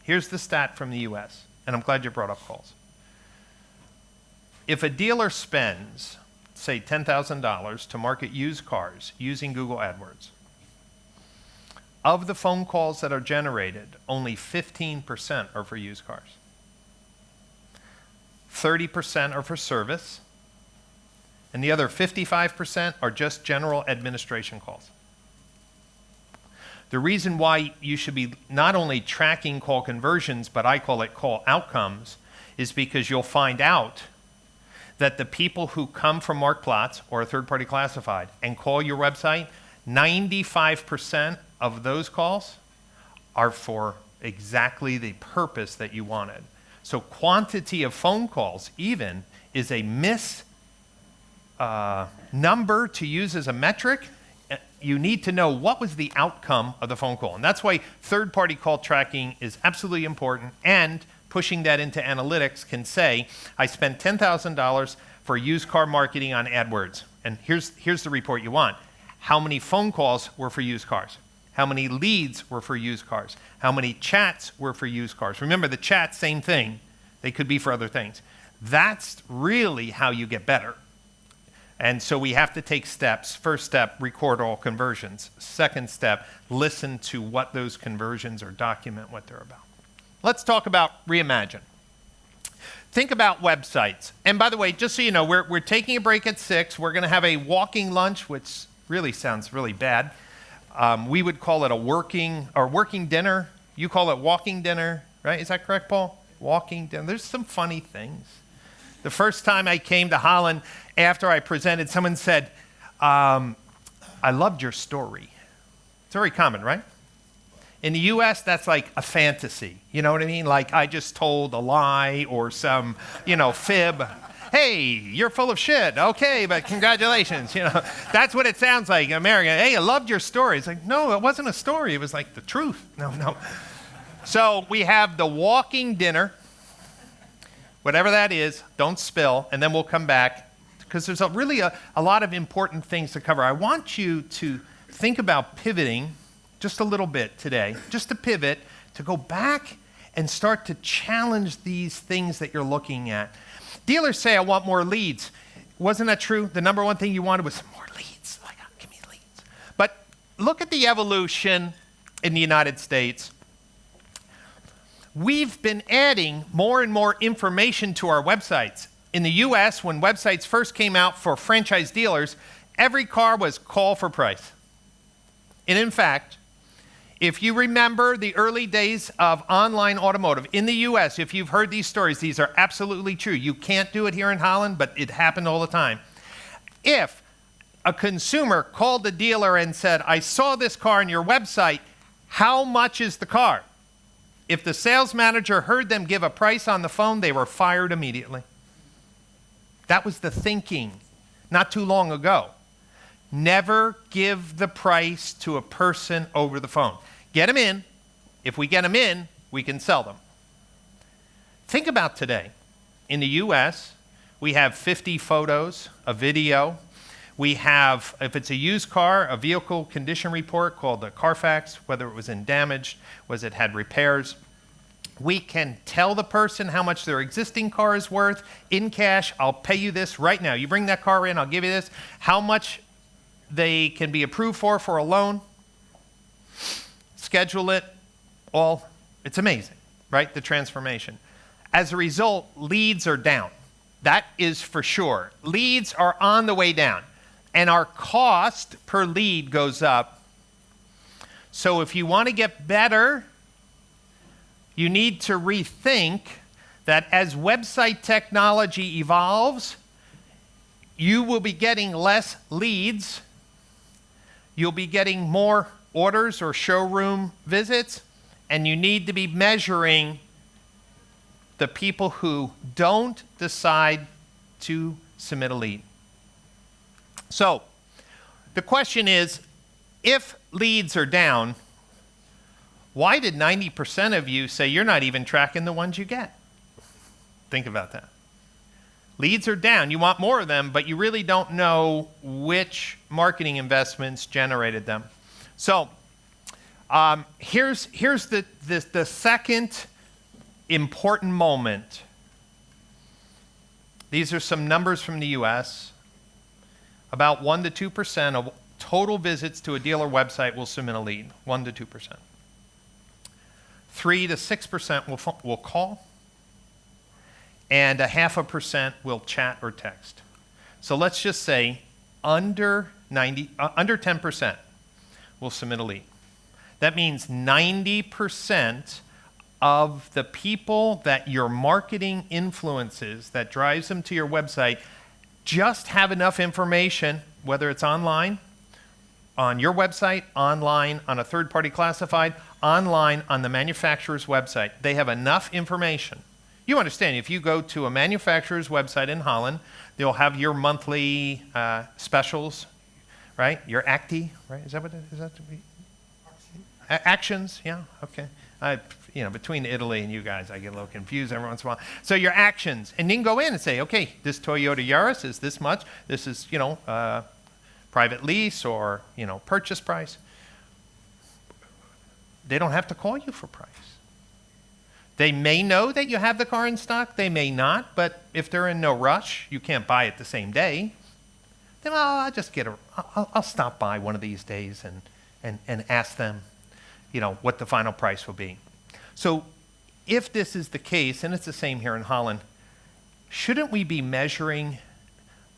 Here's the stat from the US, and I'm glad you brought up calls. If a dealer spends, say, $10,000 to market used cars using Google AdWords, of the phone calls that are generated, only 15% are for used cars. 30% are for service, and the other 55% are just general administration calls. The reason why you should be not only tracking call conversions, but I call it call outcomes, is because you'll find out that the people who come from Marktplaats or a third-party classified and call your website, 95% of those calls are for exactly the purpose that you wanted. So quantity of phone calls even is a number to use as a metric. You need to know what was the outcome of the phone call. And that's why third-party call tracking is absolutely important, and pushing that into analytics can say, I spent $10,000 for used car marketing on AdWords. And here's the report you want. How many phone calls were for used cars? How many leads were for used cars? How many chats were for used cars? Remember, the chats, same thing. They could be for other things. That's really how you get better. And so we have to take steps. First step, record all conversions. Second step, listen to what those conversions or document what they're about. Let's talk about reimagine. Think about websites. And by the way, just so you know, we're taking a break at 6. We're going to have a walking lunch, which really sounds really bad. We would call it a working dinner. You call it walking dinner, right? Is that correct, Paul? Walking dinner. There's some funny things. The first time I came to Holland, after I presented, someone said, I loved your story. It's very common, right? In the U.S., that's like a fantasy. You know what I mean? Like I just told a lie or some, fib. Hey, you're full of shit. Okay, but congratulations. That's what it sounds like in America. Hey, I loved your story. It's like, no, it wasn't a story. It was like the truth. No. So we have the walking dinner, whatever that is, don't spill, and then we'll come back because there's really a lot of important things to cover. I want you to think about pivoting just a little bit today, just to pivot, to go back and start to challenge these things that you're looking at. Dealers say, I want more leads. Wasn't that true? The number one thing you wanted was more leads. Like, give me leads. But look at the evolution in the United States. We've been adding more and more information to our websites. In the US, when websites first came out for franchise dealers, every car was call for price. And in fact, if you remember the early days of online automotive in the US, if you've heard these stories, these are absolutely true. You can't do it here in Holland, but it happened all the time. If a consumer called the dealer and said, I saw this car on your website, how much is the car? If the sales manager heard them give a price on the phone, they were fired immediately. That was the thinking not too long ago. Never give the price to a person over the phone. Get them in. If we get them in, we can sell them. Think about today. In the US, we have 50 photos, a video. We have, if it's a used car, a vehicle condition report called the Carfax, whether it was in damage, was it had repairs. We can tell the person how much their existing car is worth in cash. I'll pay you this right now. You bring that car in, I'll give you this. How much they can be approved for a loan. Schedule it, all. It's amazing, right? The transformation. As a result, leads are down. That is for sure. Leads are on the way down. And our cost per lead goes up. So if you want to get better, you need to rethink that as website technology evolves, you will be getting less leads. You'll be getting more orders or showroom visits, and you need to be measuring the people who don't decide to submit a lead. So the question is, if leads are down, why did 90% of you say you're not even tracking the ones you get? Think about that. Leads are down. You want more of them, but you really don't know which marketing investments generated them. So here's the second important moment. These are some numbers from the US. About 1 to 2% of total visits to a dealer website will submit a lead. 1 to 2%. 3 to 6% will call, and 0.5% will chat or text. So let's just say under 10% will submit a lead. That means 90% of the people that your marketing influences, that drives them to your website, just have enough information, whether it's online, on your website, online, on a third-party classified, online, on the manufacturer's website. They have enough information. You understand, if you go to a manufacturer's website in Holland, they'll have your monthly specials, right? Your acti, right? Is that what it is? That to be? Actions, yeah, okay. Between Italy and you guys, I get a little confused every once in a while. So your actions, and you can go in and say, okay, this Toyota Yaris is this much. This is, private lease or, purchase price. They don't have to call you for price. They may know that you have the car in stock. They may not, but if they're in no rush, you can't buy it the same day. Then I'll just I'll stop by one of these days and ask them, what the final price will be. So if this is the case, and it's the same here in Holland, shouldn't we be measuring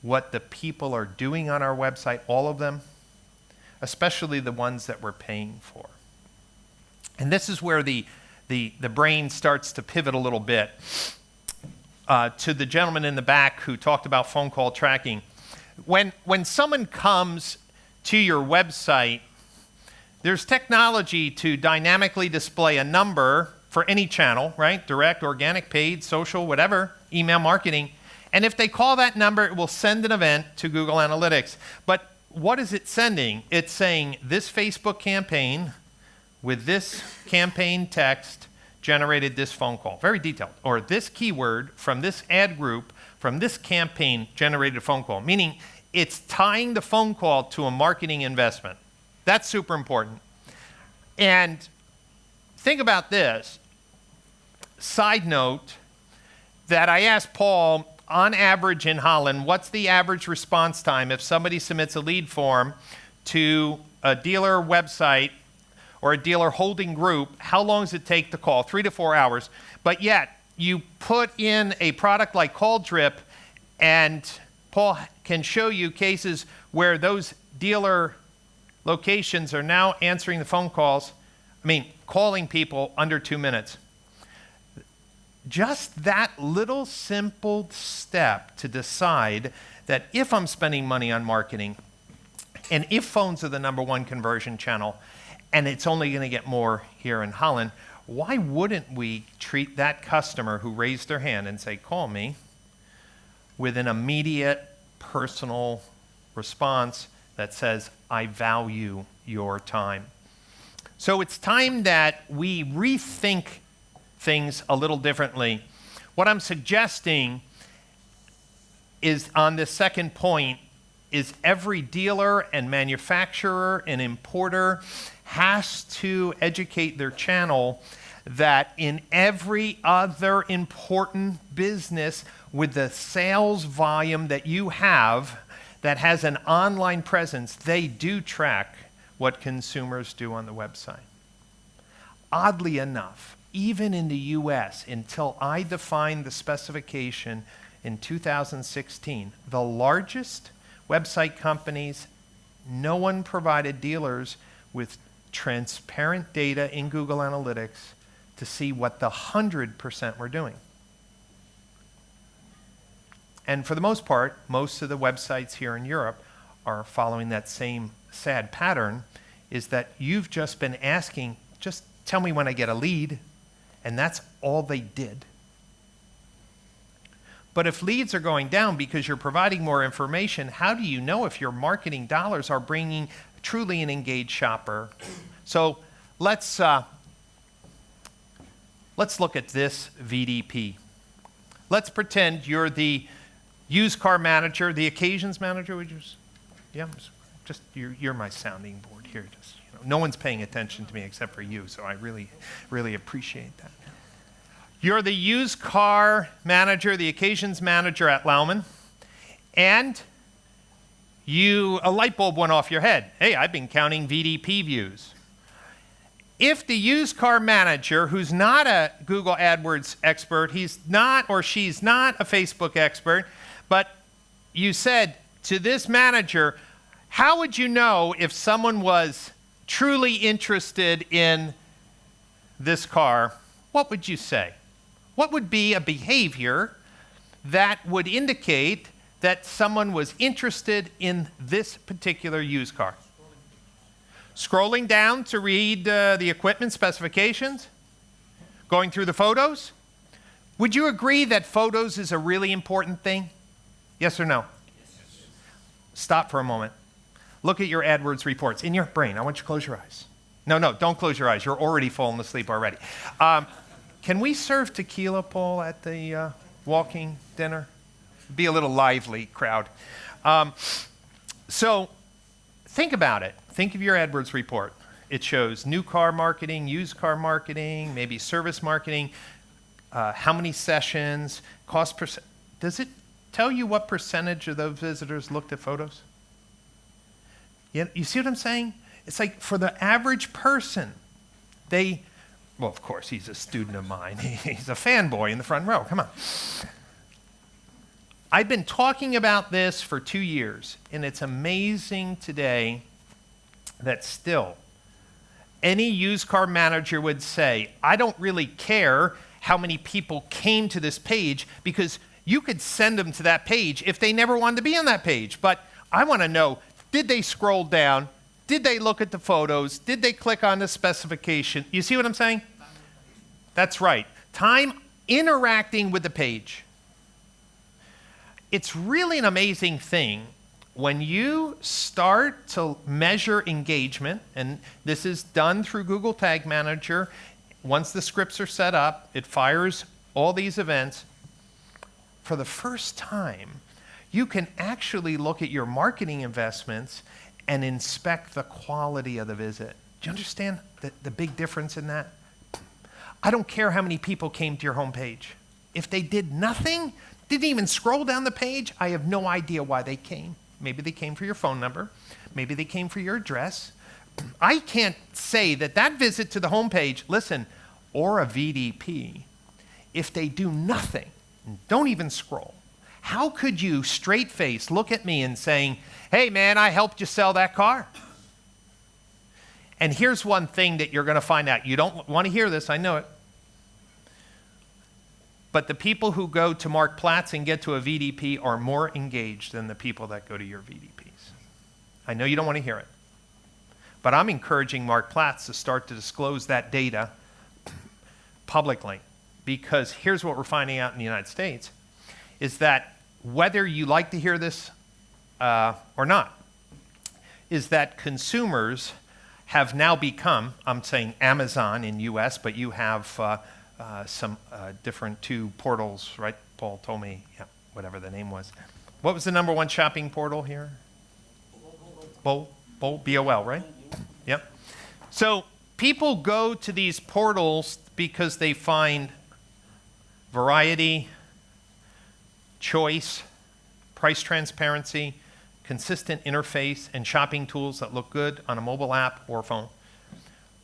what the people are doing on our website, all of them, especially the ones that we're paying for? And this is where the brain starts to pivot a little bit. To the gentleman in the back who talked about phone call tracking. When someone comes to your website, there's technology to dynamically display a number for any channel, right? Direct, organic, paid, social, whatever, email marketing. And if they call that number, it will send an event to Google Analytics. But what is it sending? It's saying this Facebook campaign with this campaign text generated this phone call. Very detailed. Or this keyword from this ad group, from this campaign generated a phone call. Meaning it's tying the phone call to a marketing investment. That's super important. And think about this. Side note that I asked Paul, on average in Holland, what's the average response time if somebody submits a lead form to a dealer website or a dealer holding group? How long does it take to call? 3 to 4 hours. But yet, you put in a product like Call Drip, and Paul can show you cases where those dealer locations are now answering the phone calls, calling people under 2 minutes. Just that little simple step to decide that if I'm spending money on marketing, and if phones are the number one conversion channel, and it's only going to get more here in Holland, why wouldn't we treat that customer who raised their hand and say, call me, with an immediate personal response that says, I value your time. So it's time that we rethink things a little differently. What I'm suggesting is, on this second point, is every dealer and manufacturer and importer has to educate their channel that in every other important business with the sales volume that you have that has an online presence, they do track what consumers do on the website. Oddly enough, even in the US, until I defined the specification in 2016, the largest website companies, no one provided dealers with transparent data in Google Analytics to see what the 100% were doing. And for the most part, most of the websites here in Europe are following that same sad pattern, is that you've just been asking, just tell me when I get a lead, and that's all they did. But if leads are going down because you're providing more information, how do you know if your marketing dollars are bringing truly an engaged shopper? So let's look at this VDP. Let's pretend you're the used car manager, the occasions manager. Would you? Yeah, just you're my sounding board here. Just no one's paying attention to me except for you, so I really, really appreciate that. You're the used car manager, the occasions manager at Lauman, and a light bulb went off your head. Hey, I've been counting VDP views. If the used car manager, who's not a Google AdWords expert, he's not or she's not a Facebook expert, but you said to this manager, how would you know if someone was truly interested in this car? What would you say? What would be a behavior that would indicate that someone was interested in this particular used car? Scrolling down to read the equipment specifications? Going through the photos? Would you agree that photos is a really important thing? Yes or no? Yes. Stop for a moment. Look at your AdWords reports. In your brain, I want you to close your eyes. No, don't close your eyes. You're already falling asleep already. Can we serve tequila, Paul, at the walking dinner? Be a little lively crowd. So think about it. Think of your AdWords report. It shows new car marketing, used car marketing, maybe service marketing, how many sessions, cost percent. Does it tell you what percentage of those visitors looked at photos? You see what I'm saying? It's like for the average person, well, of course, he's a student of mine. He's a fanboy in the front row. Come on. I've been talking about this for 2 years, and it's amazing today that still any used car manager would say, I don't really care how many people came to this page because you could send them to that page if they never wanted to be on that page. But I want to know, did they scroll down? Did they look at the photos? Did they click on the specification? You see what I'm saying? That's right. Time interacting with the page. It's really an amazing thing when you start to measure engagement, and this is done through Google Tag Manager. Once the scripts are set up, it fires all these events. For the first time, you can actually look at your marketing investments and inspect the quality of the visit. Do you understand the big difference in that? I don't care how many people came to your homepage. If they did nothing, didn't even scroll down the page, I have no idea why they came. Maybe they came for your phone number. Maybe they came for your address. I can't say that that visit to the homepage, listen, or a VDP, if they do nothing, don't even scroll, how could you straight face look at me and saying, hey man, I helped you sell that car? And here's one thing that you're going to find out. You don't want to hear this, I know it. But the people who go to Mark Platts and get to a VDP are more engaged than the people that go to your VDPs. I know you don't want to hear it. But I'm encouraging Mark Platts to start to disclose that data publicly. Because here's what we're finding out in the United States, is that whether you like to hear this or not, is that consumers have now become, I'm saying Amazon in US, but you have some different two portals, right? Paul told me, yeah, whatever the name was. What was the number one shopping portal here? BOL, right? Yep. So people go to these portals because they find variety, choice, price transparency, consistent interface, and shopping tools that look good on a mobile app or phone.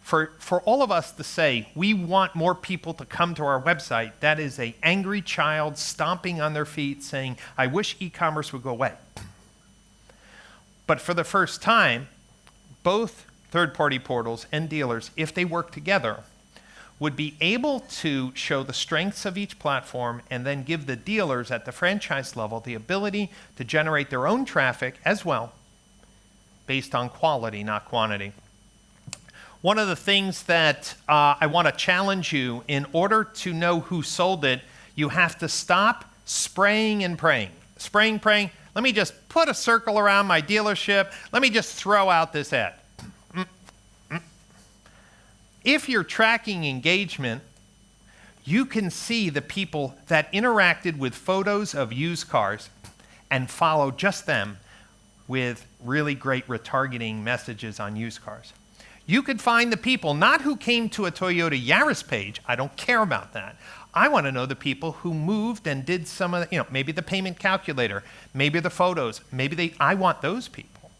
For all of us to say, we want more people to come to our website, that is an angry child stomping on their feet saying, I wish e-commerce would go away. But for the first time, both third-party portals and dealers, if they work together, would be able to show the strengths of each platform and then give the dealers at the franchise level the ability to generate their own traffic as well, based on quality, not quantity. One of the things that I want to challenge you, in order to know who sold it, you have to stop spraying and praying. Spraying, praying, let me just put a circle around my dealership, let me just throw out this ad. If you're tracking engagement, you can see the people that interacted with photos of used cars and follow just them with really great retargeting messages on used cars. You could find the people, not who came to a Toyota Yaris page, I don't care about that. I want to know the people who moved and did some of the, maybe the payment calculator, maybe the photos, I want those people.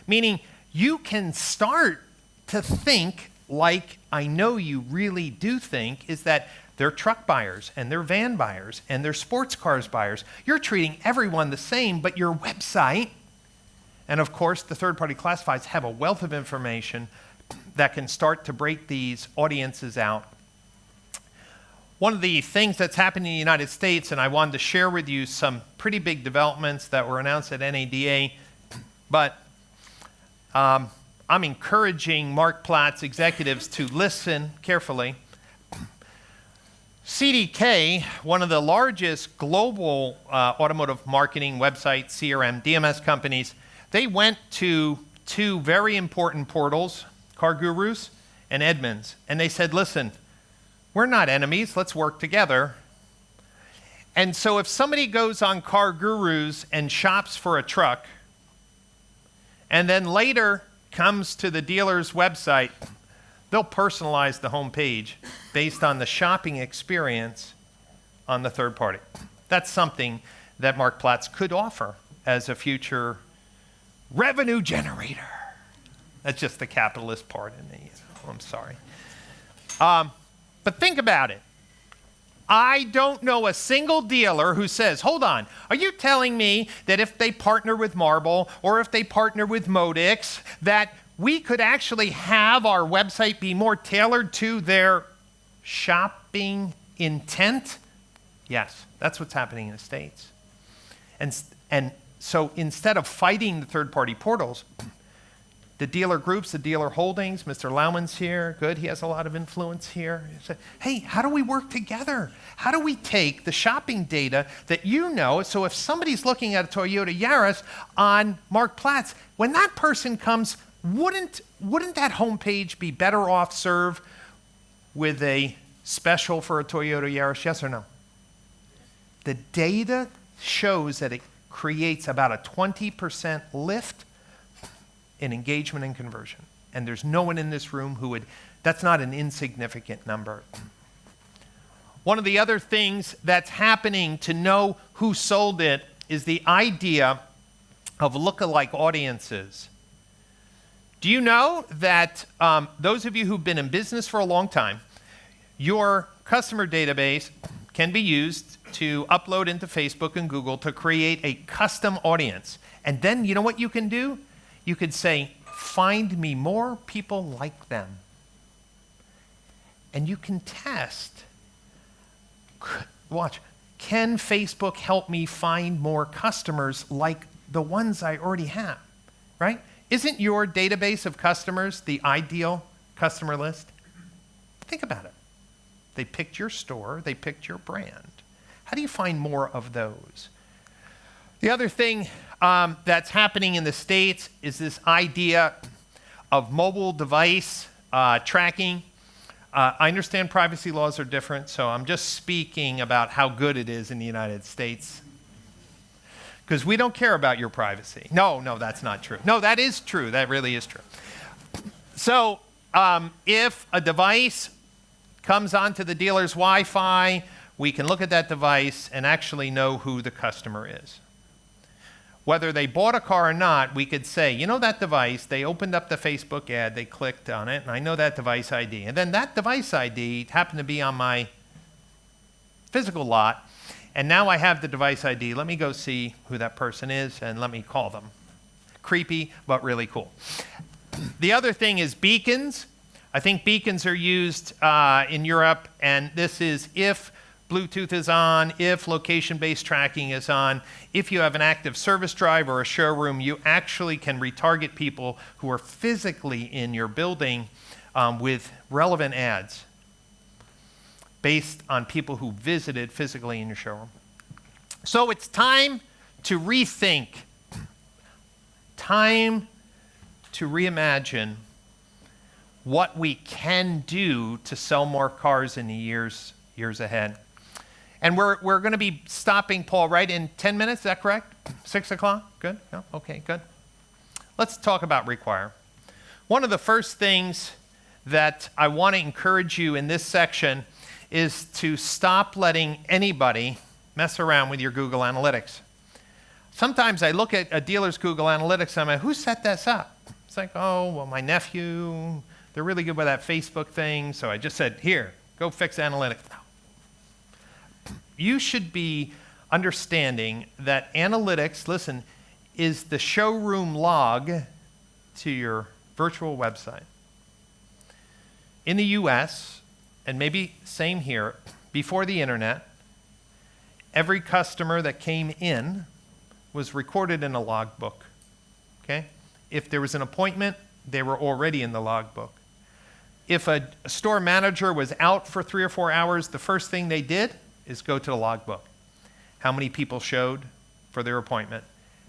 Meaning you can start to think like I know you really do think, is that they're truck buyers and they're van buyers and they're sports cars buyers. You're treating everyone the same, but your website, and of course the third-party classifieds have a wealth of information that can start to break these audiences out. One of the things that's happened in the United States, and I wanted to share with you some pretty big developments that were announced at NADA, but I'm encouraging Mark Platts executives to listen carefully. CDK, one of the largest global automotive marketing website, CRM, DMS companies, they went to two very important portals, CarGurus and Edmunds, and they said, listen, we're not enemies, let's work together. And so if somebody goes on CarGurus and shops for a truck, and then later comes to the dealer's website, they'll personalize the home page based on the shopping experience on the third party. That's something that Mark Platts could offer as a future revenue generator. That's just the capitalist part in me. I'm sorry. But think about it. I don't know a single dealer who says, hold on, are you telling me that if they partner with Marble or if they partner with Modix, that we could actually have our website be more tailored to their shopping intent? Yes, that's what's happening in the States. And so instead of fighting the third-party portals, the dealer groups, the dealer holdings, Mr. Lauman's here, good, he has a lot of influence here. He said, hey, how do we work together? How do we take the shopping data that you know, so if somebody's looking at a Toyota Yaris on Mark Platt's, when that person comes, wouldn't that homepage be better off served with a special for a Toyota Yaris, yes or no? The data shows that it creates about a 20% lift in engagement and conversion. And there's no one in this room who would, that's not an insignificant number. One of the other things that's happening to know who sold it is the idea of lookalike audiences. Do you know that those of you who've been in business for a long time, your customer database can be used to upload into Facebook and Google to create a custom audience. And then you know what you can do? You could say, find me more people like them. And you can test. Watch, can Facebook help me find more customers like the ones I already have, right? Isn't your database of customers the ideal customer list? Think about it. They picked your store, they picked your brand. How do you find more of those? The other thing that's happening in the States is this idea of mobile device tracking. I understand privacy laws are different, so I'm just speaking about how good it is in the United States. Because we don't care about your privacy. No, that's not true. No, that is true. That really is true. So if a device comes onto the dealer's Wi-Fi, we can look at that device and actually know who the customer is. Whether they bought a car or not, we could say, you know that device, they opened up the Facebook ad, they clicked on it, and I know that device ID. And then that device ID happened to be on my physical lot, and now I have the device ID. Let me go see who that person is, and let me call them. Creepy, but really cool. The other thing is beacons. I think beacons are used in Europe, and this is if Bluetooth is on, if location-based tracking is on, if you have an active service drive or a showroom, you actually can retarget people who are physically in your building with relevant ads based on people who visited physically in your showroom. So it's time to rethink, time to reimagine what we can do to sell more cars in the years ahead. And we're going to be stopping, Paul, right in 10 minutes, is that correct? 6 o'clock? Good? No? Okay, good. Let's talk about Require. One of the first things that I want to encourage you in this section is to stop letting anybody mess around with your Google Analytics. Sometimes I look at a dealer's Google Analytics and I'm like, who set this up? It's like, oh, well, my nephew, they're really good with that Facebook thing, so I just said, here, go fix analytics. No. You should be understanding that analytics, listen, is the showroom log to your virtual website. In the US, and maybe same here, before the internet, every customer that came in was recorded in a logbook, okay? If there was an appointment, they were already in the logbook. If a store manager was out for 3 or 4 hours, the first thing they did is go to the logbook. How many people showed for their appointment?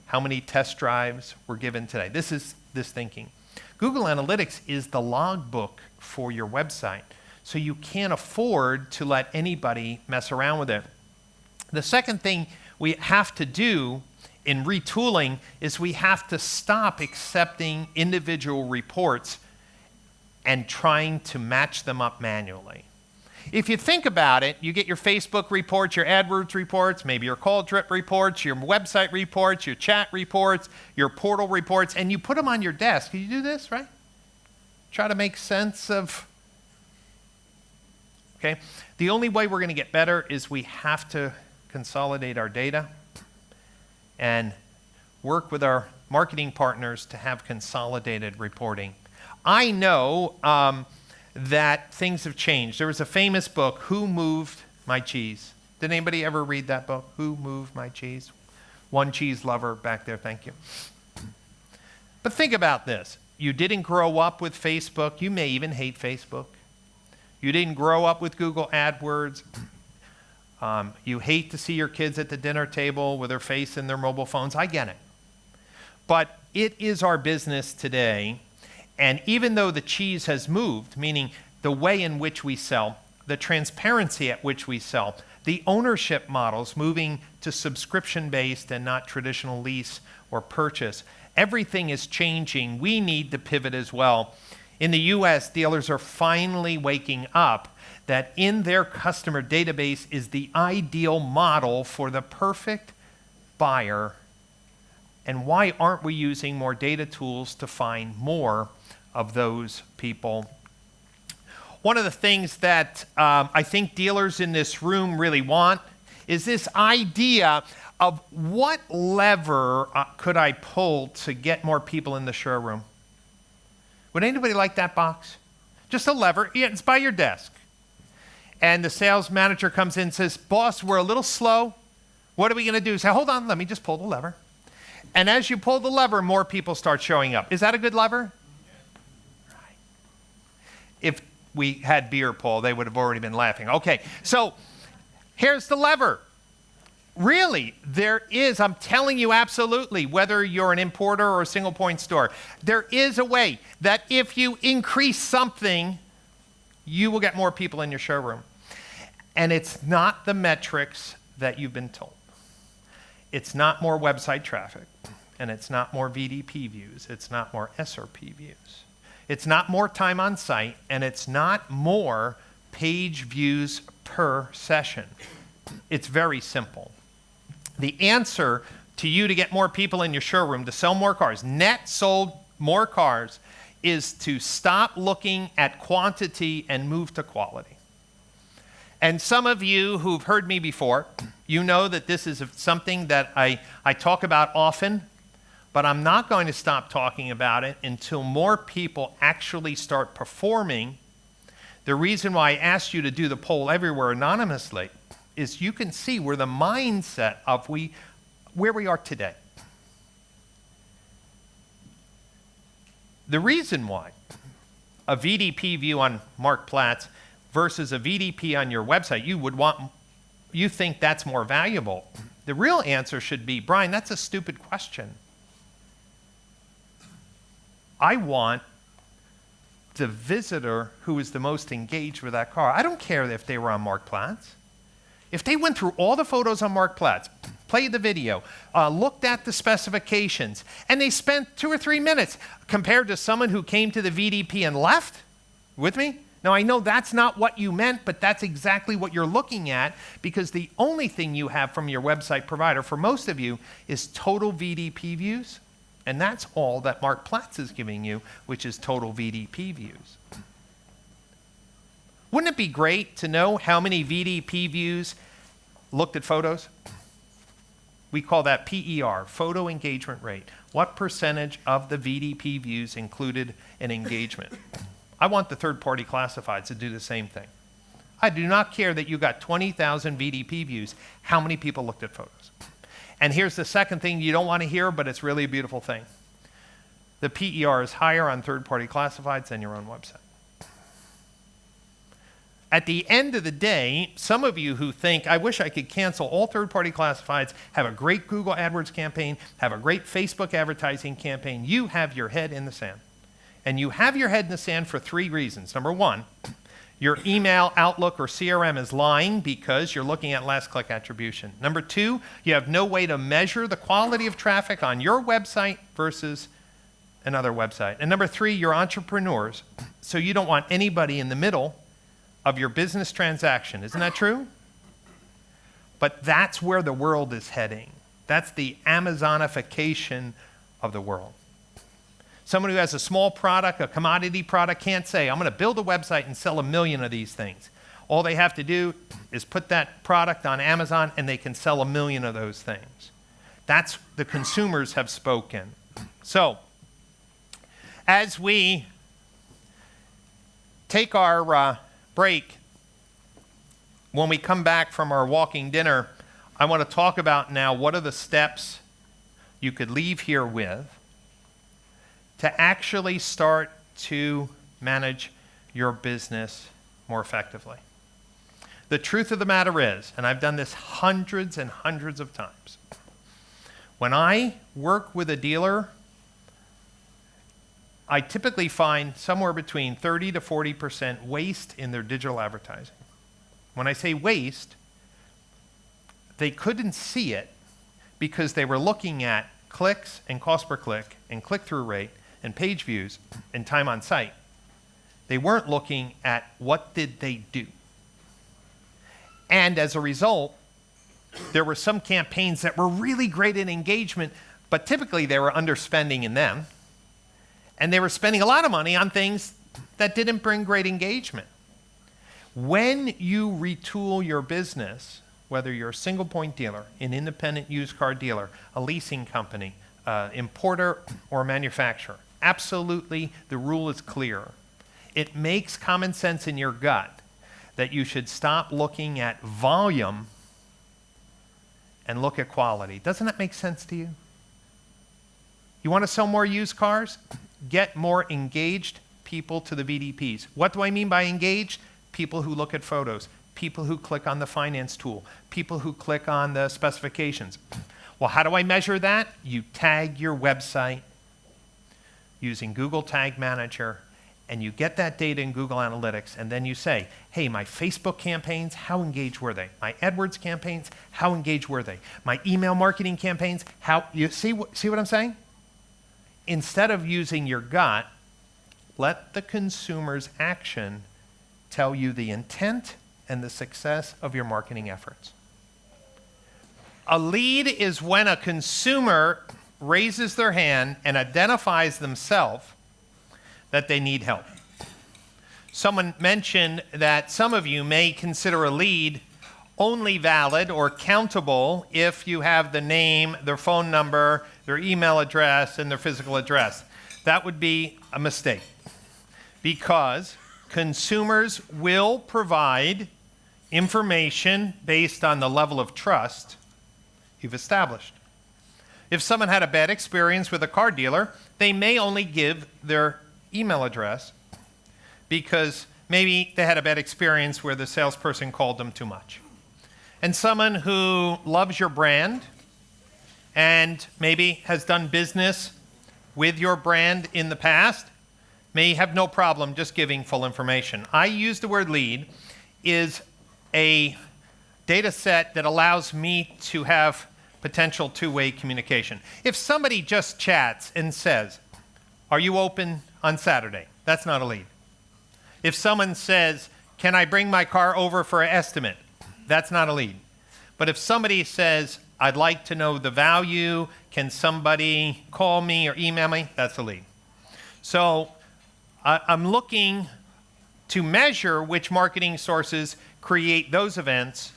How many test drives were given today? This is this thinking. Google Analytics is the logbook for your website, so you can't afford to let anybody mess around with it. The second thing we have to do in retooling is we have to stop accepting individual reports and trying to match them up manually. If you think about it, you get your Facebook reports, your AdWords reports, maybe your call drip reports, your website reports, your chat reports, your portal reports, and you put them on your desk. You do this, right? Try to make sense of okay? The only way we're going to get better is we have to consolidate our data and work with our marketing partners to have consolidated reporting. I know that things have changed. There was a famous book, Who Moved My Cheese? Did anybody ever read that book? Who Moved My Cheese? One cheese lover back there, thank you. But think about this. You didn't grow up with Facebook. You may even hate Facebook. You didn't grow up with Google AdWords. You hate to see your kids at the dinner table with their face in their mobile phones. I get it. But it is our business today. And even though the cheese has moved, meaning the way in which we sell, the transparency at which we sell, the ownership models moving to subscription-based and not traditional lease or purchase, everything is changing. We need to pivot as well. In the US, dealers are finally waking up that in their customer database is the ideal model for the perfect buyer. And why aren't we using more data tools to find more of those people? One of the things that I think dealers in this room really want is this idea of what lever could I pull to get more people in the showroom? Would anybody like that box? Just a lever. Yeah, it's by your desk. And the sales manager comes in and says, boss, we're a little slow. What are we going to do? Say, hold on, let me just pull the lever. And as you pull the lever, more people start showing up. Is that a good lever? Yeah. Right. If we had beer, Paul, they would have already been laughing. Okay, so here's the lever. Really, there is, I'm telling you absolutely, whether you're an importer or a single point store, there is a way that if you increase something, you will get more people in your showroom. And it's not the metrics that you've been told. It's not more website traffic, and it's not more VDP views. It's not more SRP views. It's not more time on site, and it's not more page views per session. It's very simple. The answer to you to get more people in your showroom, to sell more cars, net sold more cars, is to stop looking at quantity and move to quality. And some of you who've heard me before, you know that this is something that I talk about often, but I'm not going to stop talking about it until more people actually start performing. The reason why I asked you to do the poll everywhere anonymously is you can see where the mindset of where we are today. The reason why a VDP view on Mark Platts versus a VDP on your website, you think that's more valuable. The real answer should be, Brian, that's a stupid question. I want the visitor who is the most engaged with that car. I don't care if they were on Mark Platts. If they went through all the photos on Mark Platts, played the video, looked at the specifications, and they spent 2 or 3 minutes compared to someone who came to the VDP and left, with me? Now, I know that's not what you meant, but that's exactly what you're looking at, because the only thing you have from your website provider, for most of you, is total VDP views, and that's all that Mark Platts is giving you, which is total VDP views. Wouldn't it be great to know how many VDP views looked at photos? We call that PER, photo engagement rate. What percentage of the VDP views included an engagement? I want the third-party classifieds to do the same thing. I do not care that you got 20,000 VDP views. How many people looked at photos? And here's the second thing you don't want to hear, but it's really a beautiful thing. The PER is higher on third-party classifieds than your own website. At the end of the day, some of you who think, I wish I could cancel all third-party classifieds, have a great Google AdWords campaign, have a great Facebook advertising campaign, you have your head in the sand. And you have your head in the sand for 3 reasons. Number 1, your email, Outlook, or CRM is lying because you're looking at last click attribution. Number 2, you have no way to measure the quality of traffic on your website versus another website. And number 3, you're entrepreneurs, so you don't want anybody in the middle of your business transaction. Isn't that true? But that's where the world is heading. That's the Amazonification of the world. Someone who has a small product, a commodity product, can't say, I'm going to build a website and sell 1 million of these things. All they have to do is put that product on Amazon and they can sell 1 million of those things. That's the consumers have spoken. So, as we take our break, when we come back from our walking dinner, I want to talk about now what are the steps you could leave here with to actually start to manage your business more effectively. The truth of the matter is, and I've done this hundreds and hundreds of times, when I work with a dealer, I typically find somewhere between 30 to 40% waste in their digital advertising. When I say waste, they couldn't see it because they were looking at clicks and cost per click and click-through rate and page views and time on site. They weren't looking at what did they do. And as a result, there were some campaigns that were really great in engagement, but typically they were underspending in them. And they were spending a lot of money on things that didn't bring great engagement. When you retool your business, whether you're a single point dealer, an independent used car dealer, a leasing company, importer, or manufacturer, absolutely the rule is clear. It makes common sense in your gut that you should stop looking at volume and look at quality. Doesn't that make sense to you? You want to sell more used cars? Get more engaged people to the VDPs. What do I mean by engaged? People who look at photos, people who click on the finance tool, people who click on the specifications. Well, how do I measure that? You tag your website using Google Tag Manager, and you get that data in Google Analytics, and then you say, hey, my Facebook campaigns, how engaged were they? My AdWords campaigns, how engaged were they? My email marketing campaigns, how, you see what I'm saying? Instead of using your gut, let the consumer's action tell you the intent and the success of your marketing efforts. A lead is when a consumer raises their hand and identifies themselves that they need help. Someone mentioned that some of you may consider a lead only valid or countable if you have the name, their phone number, their email address, and their physical address. That would be a mistake because consumers will provide information based on the level of trust you've established. If someone had a bad experience with a car dealer, they may only give their email address because maybe they had a bad experience where the salesperson called them too much. And someone who loves your brand and maybe has done business with your brand in the past may have no problem just giving full information. I use the word lead is a data set that allows me to have potential two-way communication. If somebody just chats and says, are you open on Saturday? That's not a lead. If someone says, can I bring my car over for an estimate? That's not a lead. But if somebody says, I'd like to know the value, can somebody call me or email me? That's a lead. So I'm looking to measure which marketing sources create those events,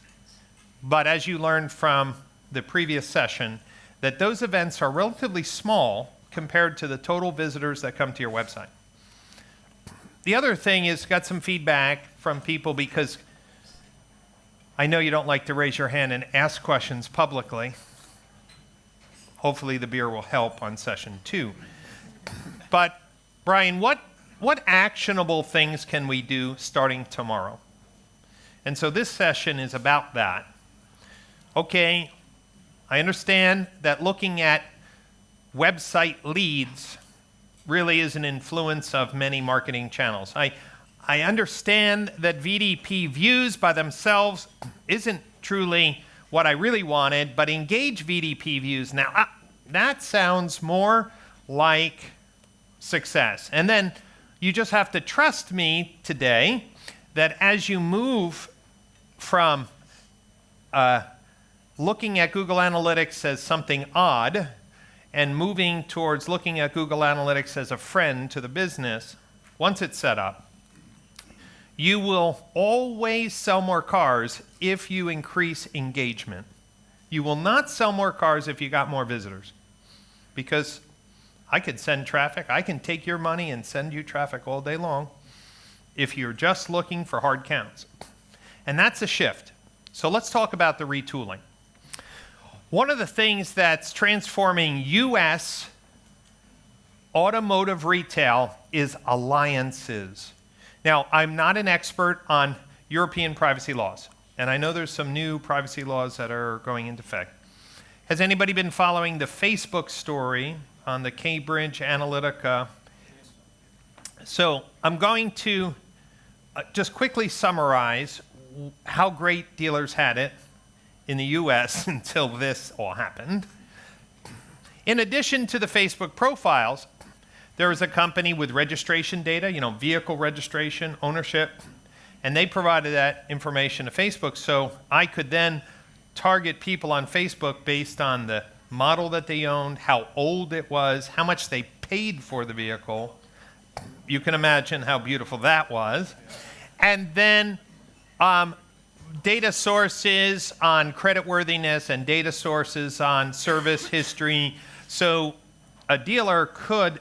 but as you learned from the previous session, that those events are relatively small compared to the total visitors that come to your website. The other thing is, got some feedback from people because I know you don't like to raise your hand and ask questions publicly. Hopefully the beer will help on session 2. But Brian, what actionable things can we do starting tomorrow? And so this session is about that. Okay, I understand that looking at website leads really is an influence of many marketing channels. I understand that VDP views by themselves isn't truly what I really wanted, but engage VDP views now, that sounds more like success. And then you just have to trust me today that as you move from looking at Google Analytics as something odd and moving towards looking at Google Analytics as a friend to the business, once it's set up, You will always sell more cars if you increase engagement. You will not sell more cars if you got more visitors. Because I could send traffic, I can take your money and send you traffic all day long if you're just looking for hard counts. And that's a shift. So let's talk about the retooling. One of the things that's transforming U.S. automotive retail is alliances. Now, I'm not an expert on European privacy laws, and I know there's some new privacy laws that are going into effect. Has anybody been following the Facebook story on the Cambridge Analytica? So I'm going to just quickly summarize how great dealers had it in the US until this all happened. In addition to the Facebook profiles, there was a company with registration data, vehicle registration, ownership, and they provided that information to Facebook, so I could then target people on Facebook based on the model that they owned, how old it was, how much they paid for the vehicle. You can imagine how beautiful that was. And then data sources on creditworthiness and data sources on service history. So a dealer could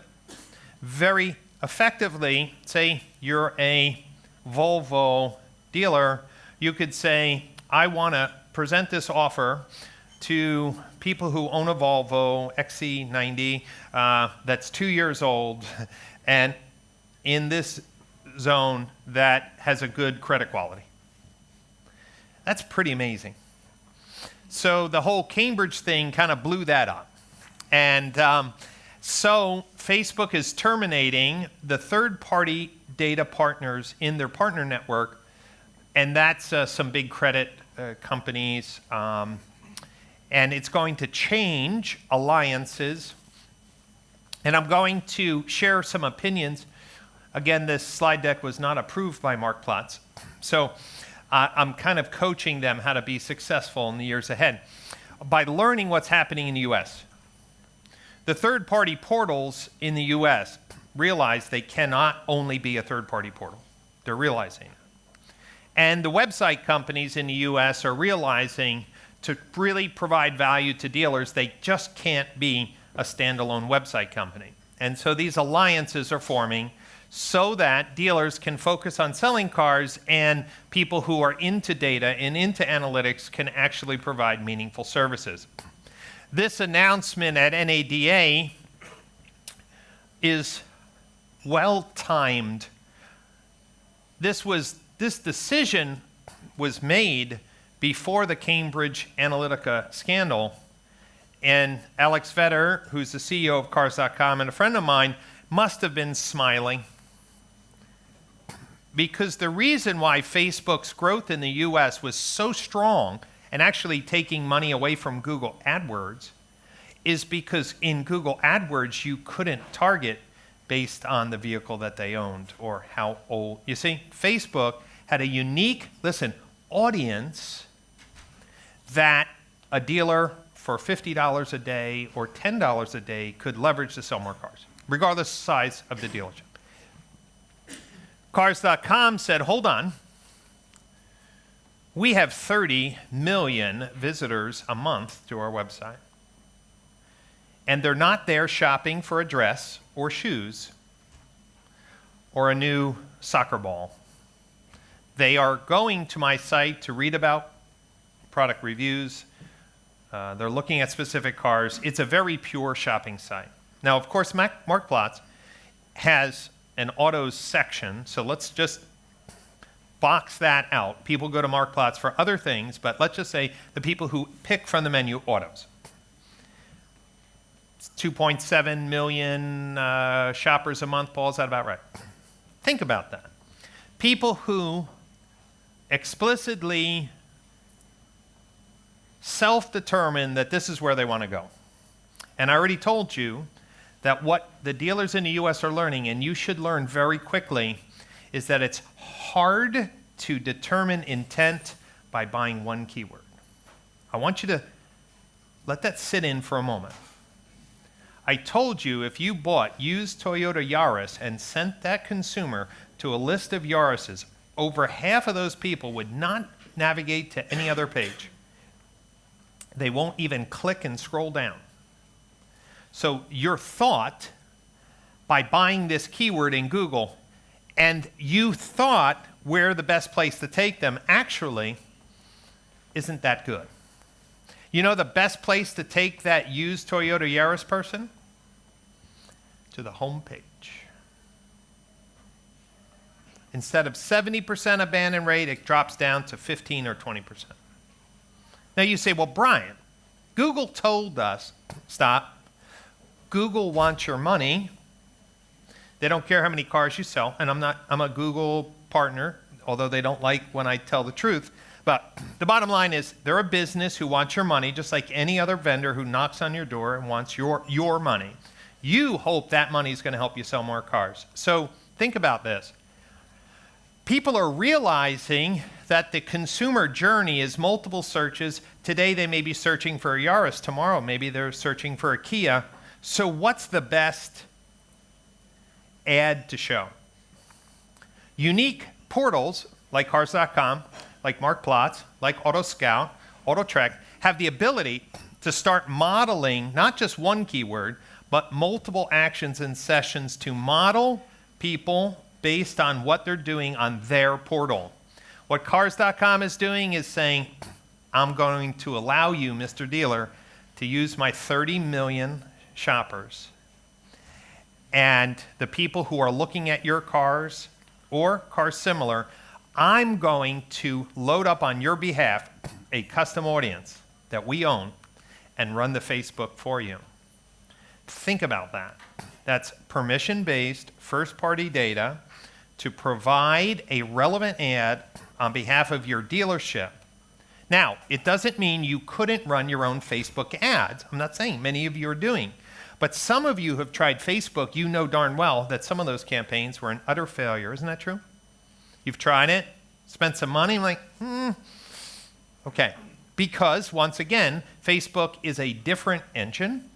very effectively, say you're a Volvo dealer, you could say, I want to present this offer to people who own a Volvo XC90 that's 2 years old and in this zone that has a good credit quality. That's pretty amazing. So the whole Cambridge thing kind of blew that up. And so Facebook is terminating the third-party data partners in their partner network, and that's some big credit companies. And it's going to change alliances. And I'm going to share some opinions. Again, this slide deck was not approved by Mark Platz. So I'm kind of coaching them how to be successful in the years ahead by learning what's happening in the US. The third-party portals in the US realize they cannot only be a third-party portal. They're realizing it. And the website companies in the US are realizing to really provide value to dealers, they just can't be a standalone website company. And so these alliances are forming so that dealers can focus on selling cars and people who are into data and into analytics can actually provide meaningful services. This announcement at NADA is well-timed. This decision was made before the Cambridge Analytica scandal, and Alex Vetter, who's the CEO of Cars.com and a friend of mine, must have been smiling. Because the reason why Facebook's growth in the US was so strong and actually taking money away from Google AdWords is because in Google AdWords you couldn't target based on the vehicle that they owned or how old. You see, Facebook had a unique, audience that a dealer for $50 a day or $10 a day could leverage to sell more cars, regardless of the size of the dealership. Cars.com said, hold on, we have 30 million visitors a month to our website, and they're not there shopping for a dress or shoes or a new soccer ball. They are going to my site to read about product reviews. They're looking at specific cars. It's a very pure shopping site. Now, of course, Mark Platz has an autos section, so let's just box that out. People go to Mark Platz for other things, but let's just say the people who pick from the menu autos. It's 2.7 million shoppers a month, Paul, is that about right? Think about that. People who explicitly self-determine that this is where they want to go. And I already told you that what the dealers in the US are learning, and you should learn very quickly, is that it's hard to determine intent by buying one keyword. I want you to let that sit in for a moment. I told you if you bought used Toyota Yaris and sent that consumer to a list of Yarises, over half of those people would not navigate to any other page. They won't even click and scroll down. So your thought, by buying this keyword in Google, and you thought where the best place to take them, actually isn't that good. You know the best place to take that used Toyota Yaris person? To the home page. Instead of 70% abandon rate, it drops down to 15 or 20%. Now you say, well, Brian, Google told us, stop. Google wants your money. They don't care how many cars you sell. And I'm a Google partner, although they don't like when I tell the truth. But the bottom line is they're a business who wants your money, just like any other vendor who knocks on your door and wants your money. You hope that money is going to help you sell more cars. So think about this. People are realizing that the consumer journey is multiple searches. Today they may be searching for a Yaris. Tomorrow maybe they're searching for a Kia. So what's the best ad to show? Unique portals like Cars.com, like Mark Plotz, like AutoScout, AutoTrack have the ability to start modeling not just one keyword, but multiple actions and sessions to model people based on what they're doing on their portal. What Cars.com is doing is saying, I'm going to allow you, Mr. Dealer, to use my 30 million shoppers. And the people who are looking at your cars or cars similar, I'm going to load up on your behalf a custom audience that we own and run the Facebook for you. Think about that. That's permission-based, first-party data to provide a relevant ad on behalf of your dealership. Now, it doesn't mean you couldn't run your own Facebook ads. I'm not saying many of you are doing. But some of you have tried Facebook. You know darn well that some of those campaigns were an utter failure. Isn't that true? You've tried it, spent some money, like, okay. Because, once again, Facebook is a different engine.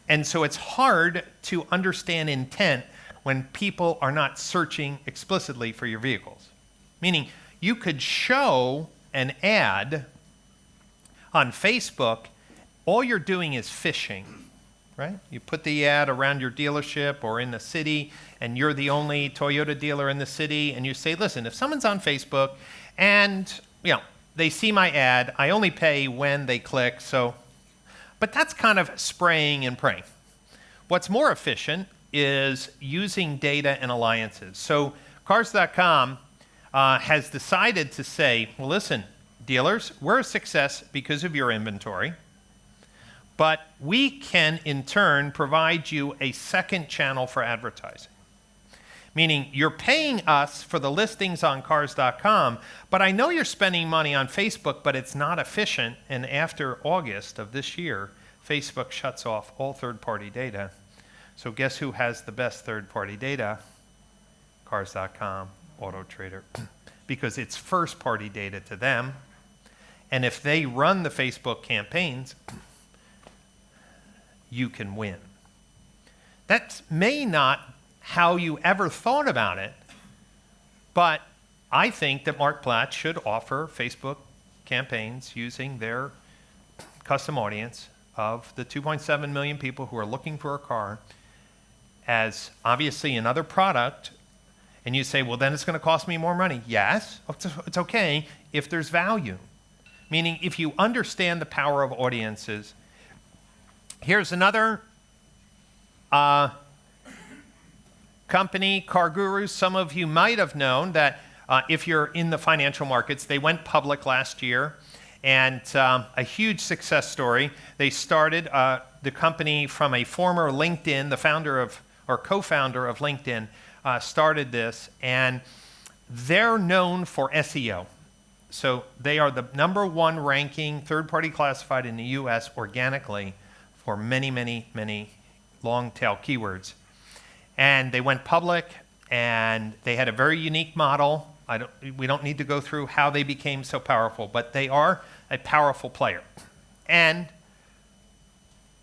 And so it's hard to understand intent when people are not searching explicitly for your vehicles. Meaning, you could show an ad on Facebook, all you're doing is fishing, right? You put the ad around your dealership or in the city, and you're the only Toyota dealer in the city, and you say, listen, if someone's on Facebook and, they see my ad, I only pay when they click, so, but that's kind of spraying and praying. What's more efficient is using data and alliances. So Cars.com has decided to say, well, listen, dealers, we're a success because of your inventory, but we can in turn provide you a second channel for advertising. Meaning you're paying us for the listings on Cars.com, but I know you're spending money on Facebook, but it's not efficient. And after August of this year, Facebook shuts off all third-party data. So guess who has the best third-party data? Cars.com, AutoTrader, because it's first-party data to them. And if they run the Facebook campaigns, you can win. That may not how you ever thought about it, but I think that Mark Platt should offer Facebook campaigns using their custom audience of the 2.7 million people who are looking for a car as obviously another product, and you say, well, then it's going to cost me more money. Yes, it's okay if there's value. Meaning if you understand the power of audiences. Here's another company, Car Gurus. Some of you might have known that if you're in the financial markets, they went public last year, and a huge success story. They started the company from a former LinkedIn, the founder of, or co-founder of LinkedIn, started this, and they're known for SEO. So they are the #1 ranking third-party classified in the US organically for many, many, many long-tail keywords. And they went public, and they had a very unique model. We don't need to go through how they became so powerful, but they are a powerful player. And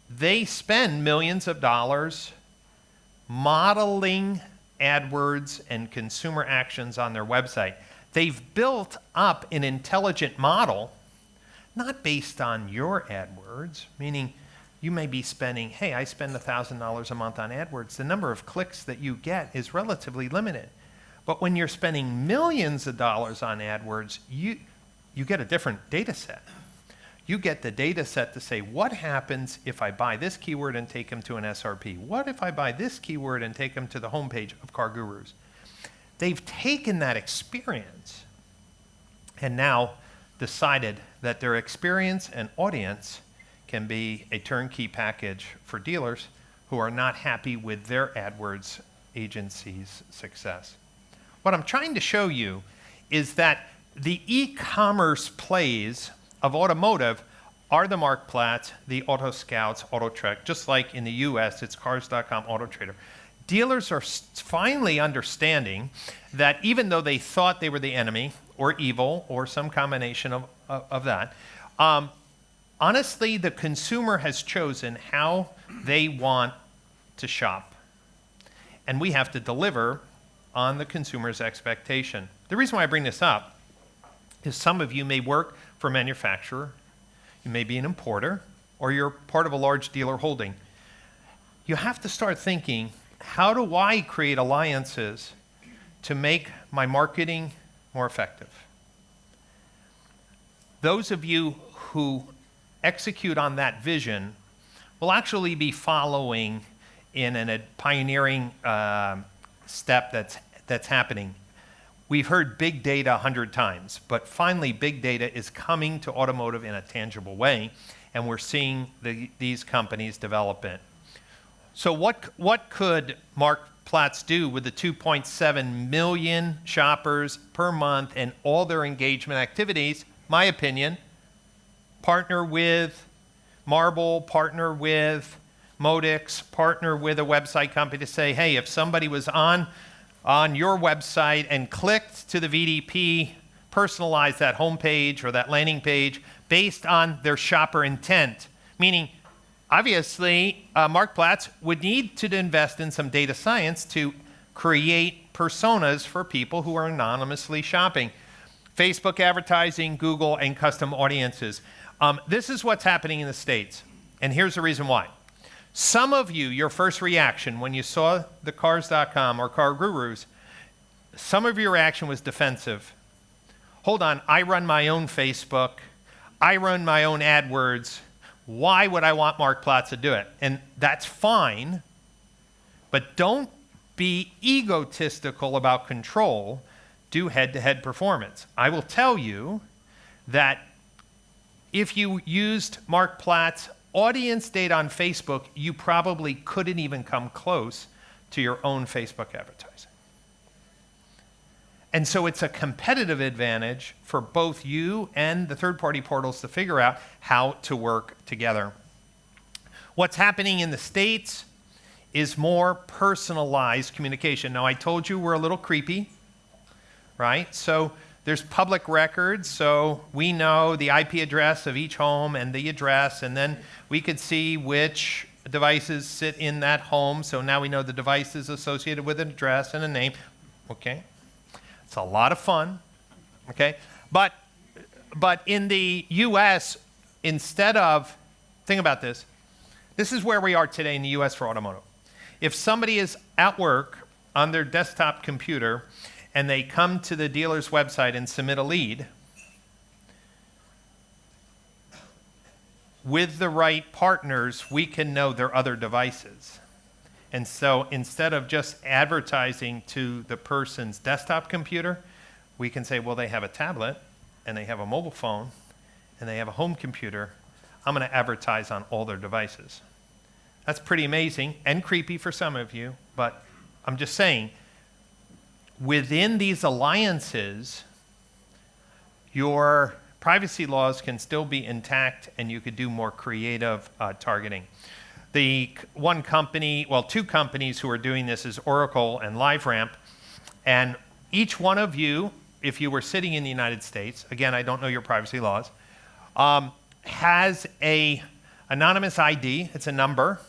they spend millions of dollars modeling AdWords and consumer actions on their website. they've built up an intelligent model, not based on your AdWords, meaning you may be spending, hey, I spend $1,000 a month on AdWords. The number of clicks that you get is relatively limited. But when you're spending millions of dollars on AdWords, you get a different data set. You get the data set to say, what happens if I buy this keyword and take them to an SRP? What if I buy this keyword and take them to the homepage of Car Gurus? They've taken that experience and now decided that their experience and audience can be a turnkey package for dealers who are not happy with their AdWords agency's success. What I'm trying to show you is that the e-commerce plays of automotive are the Mark Platts, the Auto Scouts, AutoTrack, just like in the US, it's Cars.com, AutoTrader. Dealers are finally understanding that even though they thought they were the enemy or evil or some combination of that, honestly, the consumer has chosen how they want to shop. And we have to deliver on the consumer's expectation. The reason why I bring this up is some of you may work for a manufacturer, you may be an importer, or you're part of a large dealer holding. You have to start thinking, how do I create alliances to make my marketing more effective? Those of you who execute on that vision will actually be following in a pioneering step that's happening. We've heard big data 100 times, but finally big data is coming to automotive in a tangible way, and we're seeing these companies develop it. So what could Mark Platts do with the 2.7 million shoppers per month and all their engagement activities? My opinion, partner with Marble, partner with Modix, partner with a website company to say, hey, if somebody was on your website and clicked to the VDP, personalize that homepage or that landing page based on their shopper intent. Meaning, obviously, Mark Platts would need to invest in some data science to create personas for people who are anonymously shopping. Facebook advertising, Google, and custom audiences. This is what's happening in the States, and here's the reason why. Some of you, your first reaction when you saw the Cars.com or Car Gurus, some of your reaction was defensive. Hold on, I run my own Facebook, I run my own AdWords, why would I want Mark Platts to do it? And that's fine, but don't be egotistical about control, do head-to-head performance. I will tell you that if you used Mark Platts' audience data on Facebook, you probably couldn't even come close to your own Facebook advertising. And so it's a competitive advantage for both you and the third-party portals to figure out how to work together. What's happening in the States is more personalized communication. Now, I told you we're a little creepy, right? So there's public records, so we know the IP address of each home and the address, and then we could see which devices sit in that home, so now we know the devices associated with an address and a name. Okay? It's a lot of fun, okay? But in the US, instead of, think about this, this is where we are today in the US for automotive. If somebody is at work on their desktop computer and they come to the dealer's website and submit a lead, with the right partners, we can know their other devices. And so instead of just advertising to the person's desktop computer, we can say, well, they have a tablet, and they have a mobile phone, and they have a home computer. I'm going to advertise on all their devices. That's pretty amazing and creepy for some of you, but I'm just saying, within these alliances, your privacy laws can still be intact, and you could do more creative targeting. The one company, well, two companies who are doing this is Oracle and LiveRamp, and each one of you, if you were sitting in the United States, again, I don't know your privacy laws, has a anonymous ID. It's a number,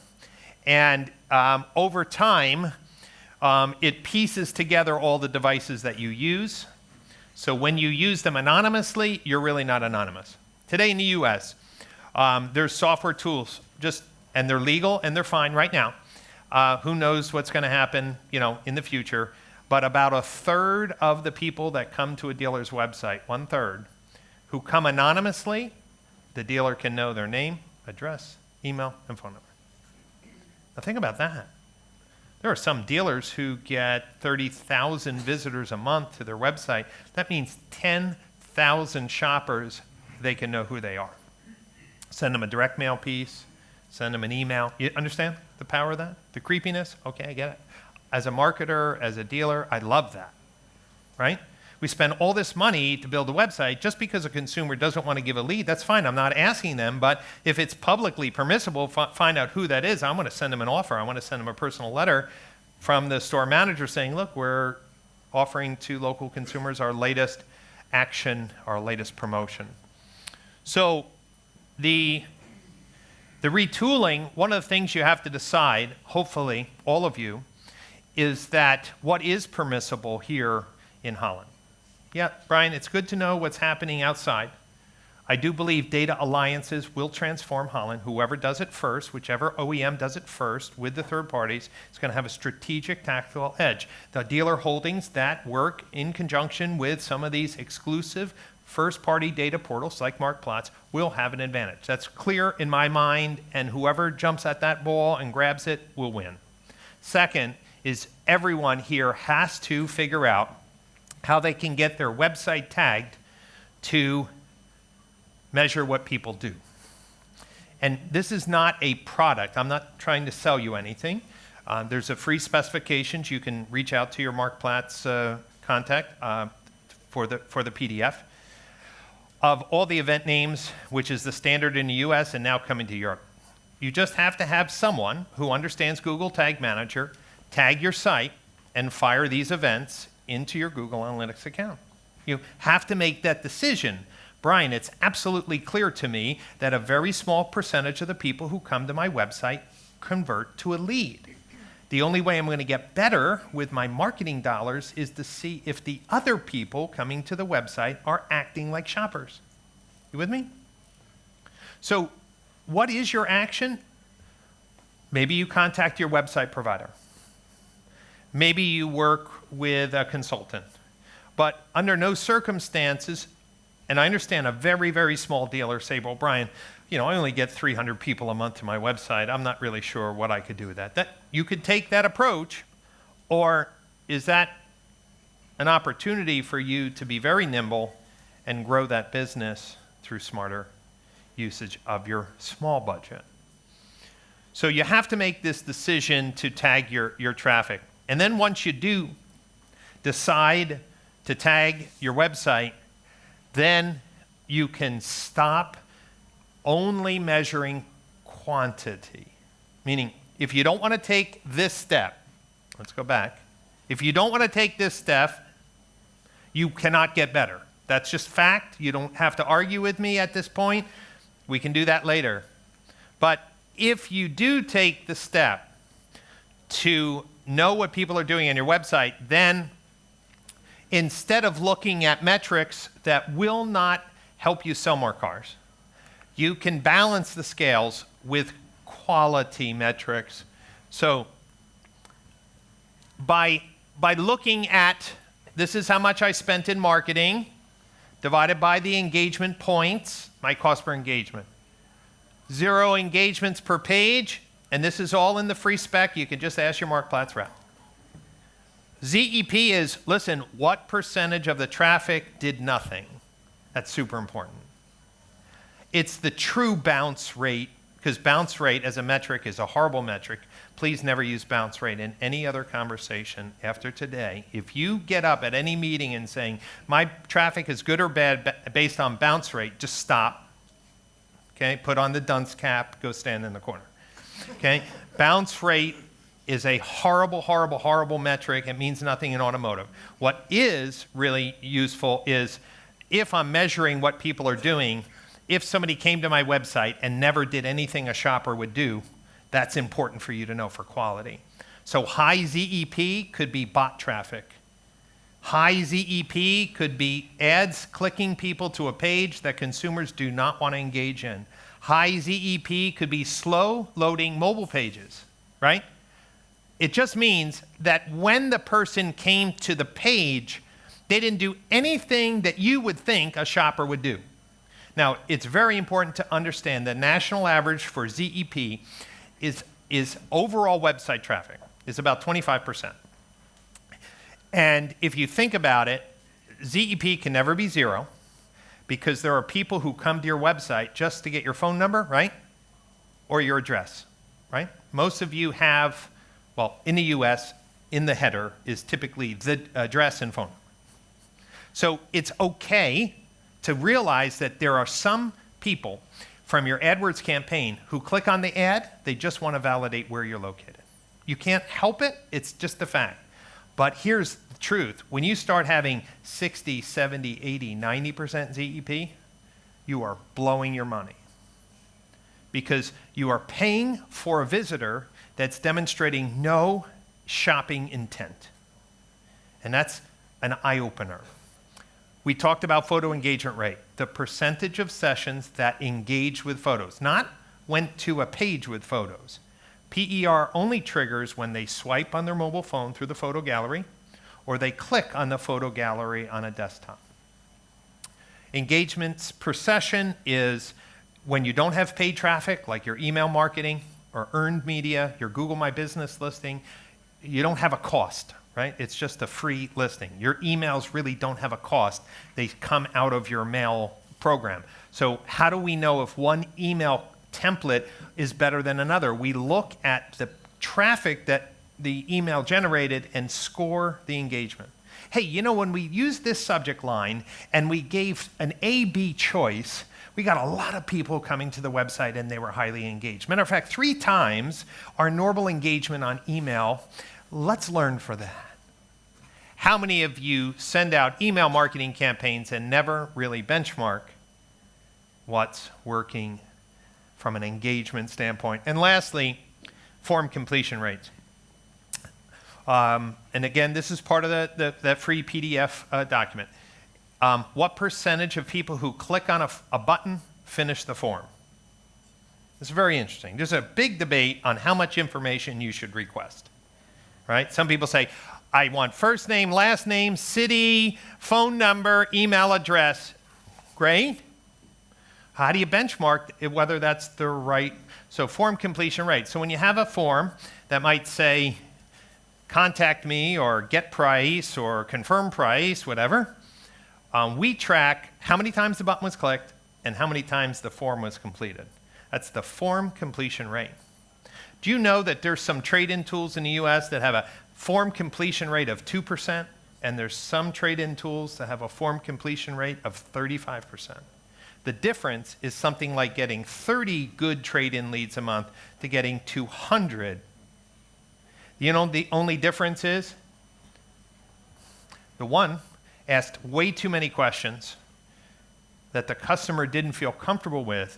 and over time, it pieces together all the devices that you use. So when you use them anonymously, you're really not anonymous. Today in the US, there's software tools, and they're legal and they're fine right now. Who knows what's going to happen, in the future? But about a third of the people that come to a dealer's website, 1/3, who come anonymously, the dealer can know their name, address, email, and phone number. Now think about that. There are some dealers who get 30,000 visitors a month to their website. That means 10,000 shoppers, they can know who they are. Send them a direct mail piece, send them an email. You understand the power of that? The creepiness? Okay, I get it. As a marketer, as a dealer, I love that, right? We spend all this money to build a website just because a consumer doesn't want to give a lead. That's fine. I'm not asking them, but if it's publicly permissible, find out who that is. I want to send them an offer. I want to send them a personal letter from the store manager saying, look, we're offering to local consumers our latest action, our latest promotion. So the retooling, one of the things you have to decide, hopefully all of you, is that what is permissible here in Holland. Yeah, Brian, it's good to know what's happening outside. I do believe data alliances will transform Holland. Whoever does it first, whichever OEM does it first with the third parties, is going to have a strategic tactical edge. The dealer holdings that work in conjunction with some of these exclusive first-party data portals like Marktplaats will have an advantage. That's clear in my mind, and whoever jumps at that ball and grabs it will win. Second is everyone here has to figure out how they can get their website tagged to measure what people do. And this is not a product. I'm not trying to sell you anything. There's a free specifications. You can reach out to your Marktplaats contact for the PDF of all the event names, which is the standard in the US and now coming to Europe. You just have to have someone who understands Google Tag Manager tag your site and fire these events into your Google Analytics account. You have to make that decision. Brian, it's absolutely clear to me that a very small percentage of the people who come to my website convert to a lead. The only way I'm going to get better with my marketing dollars is to see if the other people coming to the website are acting like shoppers. You with me? So what is your action? Maybe you contact your website provider. Maybe you work with a consultant. But under no circumstances, and I understand a very, very small dealer say, well, Brian, I only get 300 people a month to my website. I'm not really sure what I could do with that. You could take that approach, or is that an opportunity for you to be very nimble and grow that business through smarter usage of your small budget? So you have to make this decision to tag your traffic. And then once you do decide to tag your website, then you can stop only measuring quantity. Meaning, if you don't want to take this step, let's go back. If you don't want to take this step, you cannot get better. That's just fact. You don't have to argue with me at this point. We can do that later. But if you do take the step to know what people are doing on your website, then instead of looking at metrics that will not help you sell more cars, you can balance the scales with quality metrics. So by looking at, this is how much I spent in marketing, divided by the engagement points, my cost per engagement. 0 engagements per page, and this is all in the free spec. You can just ask your Marktplaats rep. ZEP is, listen, what percentage of the traffic did nothing? That's super important. It's the true bounce rate, because bounce rate as a metric is a horrible metric. Please never use bounce rate in any other conversation after today. If you get up at any meeting and saying, my traffic is good or bad based on bounce rate, just stop. Okay, put on the dunce cap, go stand in the corner. Okay, bounce rate is a horrible, horrible, horrible metric. It means nothing in automotive. What is really useful is if I'm measuring what people are doing, if somebody came to my website and never did anything a shopper would do, that's important for you to know for quality. So high ZEP could be bot traffic. High ZEP could be ads clicking people to a page that consumers do not want to engage in. High ZEP could be slow loading mobile pages, right? It just means that when the person came to the page, they didn't do anything that you would think a shopper would do. Now, it's very important to understand the national average for ZEP is overall website traffic is about 25%. And if you think about it, ZEP can never be zero because there are people who come to your website just to get your phone number, right? Or your address, right? Most of you have, well, in the US, in the header is typically the address and phone number. So it's okay to realize that there are some people from your AdWords campaign who click on the ad, they just want to validate where you're located. You can't help it, it's just the fact. But here's the truth. When you start having 60, 70, 80, 90% ZEP, you are blowing your money. Because you are paying for a visitor that's demonstrating no shopping intent. And that's an eye-opener. We talked about photo engagement rate, the percentage of sessions that engage with photos, not went to a page with photos. PER only triggers when they swipe on their mobile phone through the photo gallery or they click on the photo gallery on a desktop. Engagements per session is when you don't have paid traffic, like your email marketing or earned media, your Google My Business listing, you don't have a cost, right? It's just a free listing. Your emails really don't have a cost. They come out of your mail program. So how do we know if one email template is better than another? We look at the traffic that the email generated and score the engagement. Hey, you know, when we used this subject line and we gave an A-B choice, we got a lot of people coming to the website and they were highly engaged. Matter of fact, 3 times our normal engagement on email. Let's learn for that. How many of you send out email marketing campaigns and never really benchmark what's working from an engagement standpoint? And lastly, form completion rates. And again, this is part of that free PDF document. What percentage of people who click on a button finish the form? It's very interesting. There's a big debate on how much information you should request, right? Some people say, I want first name, last name, city, phone number, email address. Great. How do you benchmark whether that's the right? So form completion rate. So when you have a form that might say, contact me or get price or confirm price, whatever, we track how many times the button was clicked and how many times the form was completed. That's the form completion rate. Do you know that there's some trade-in tools in the US that have a form completion rate of 2%, and there's some trade-in tools that have a form completion rate of 35%? The difference is something like getting 30 good trade-in leads a month to getting 200. You know, the only difference is the one asked way too many questions that the customer didn't feel comfortable with,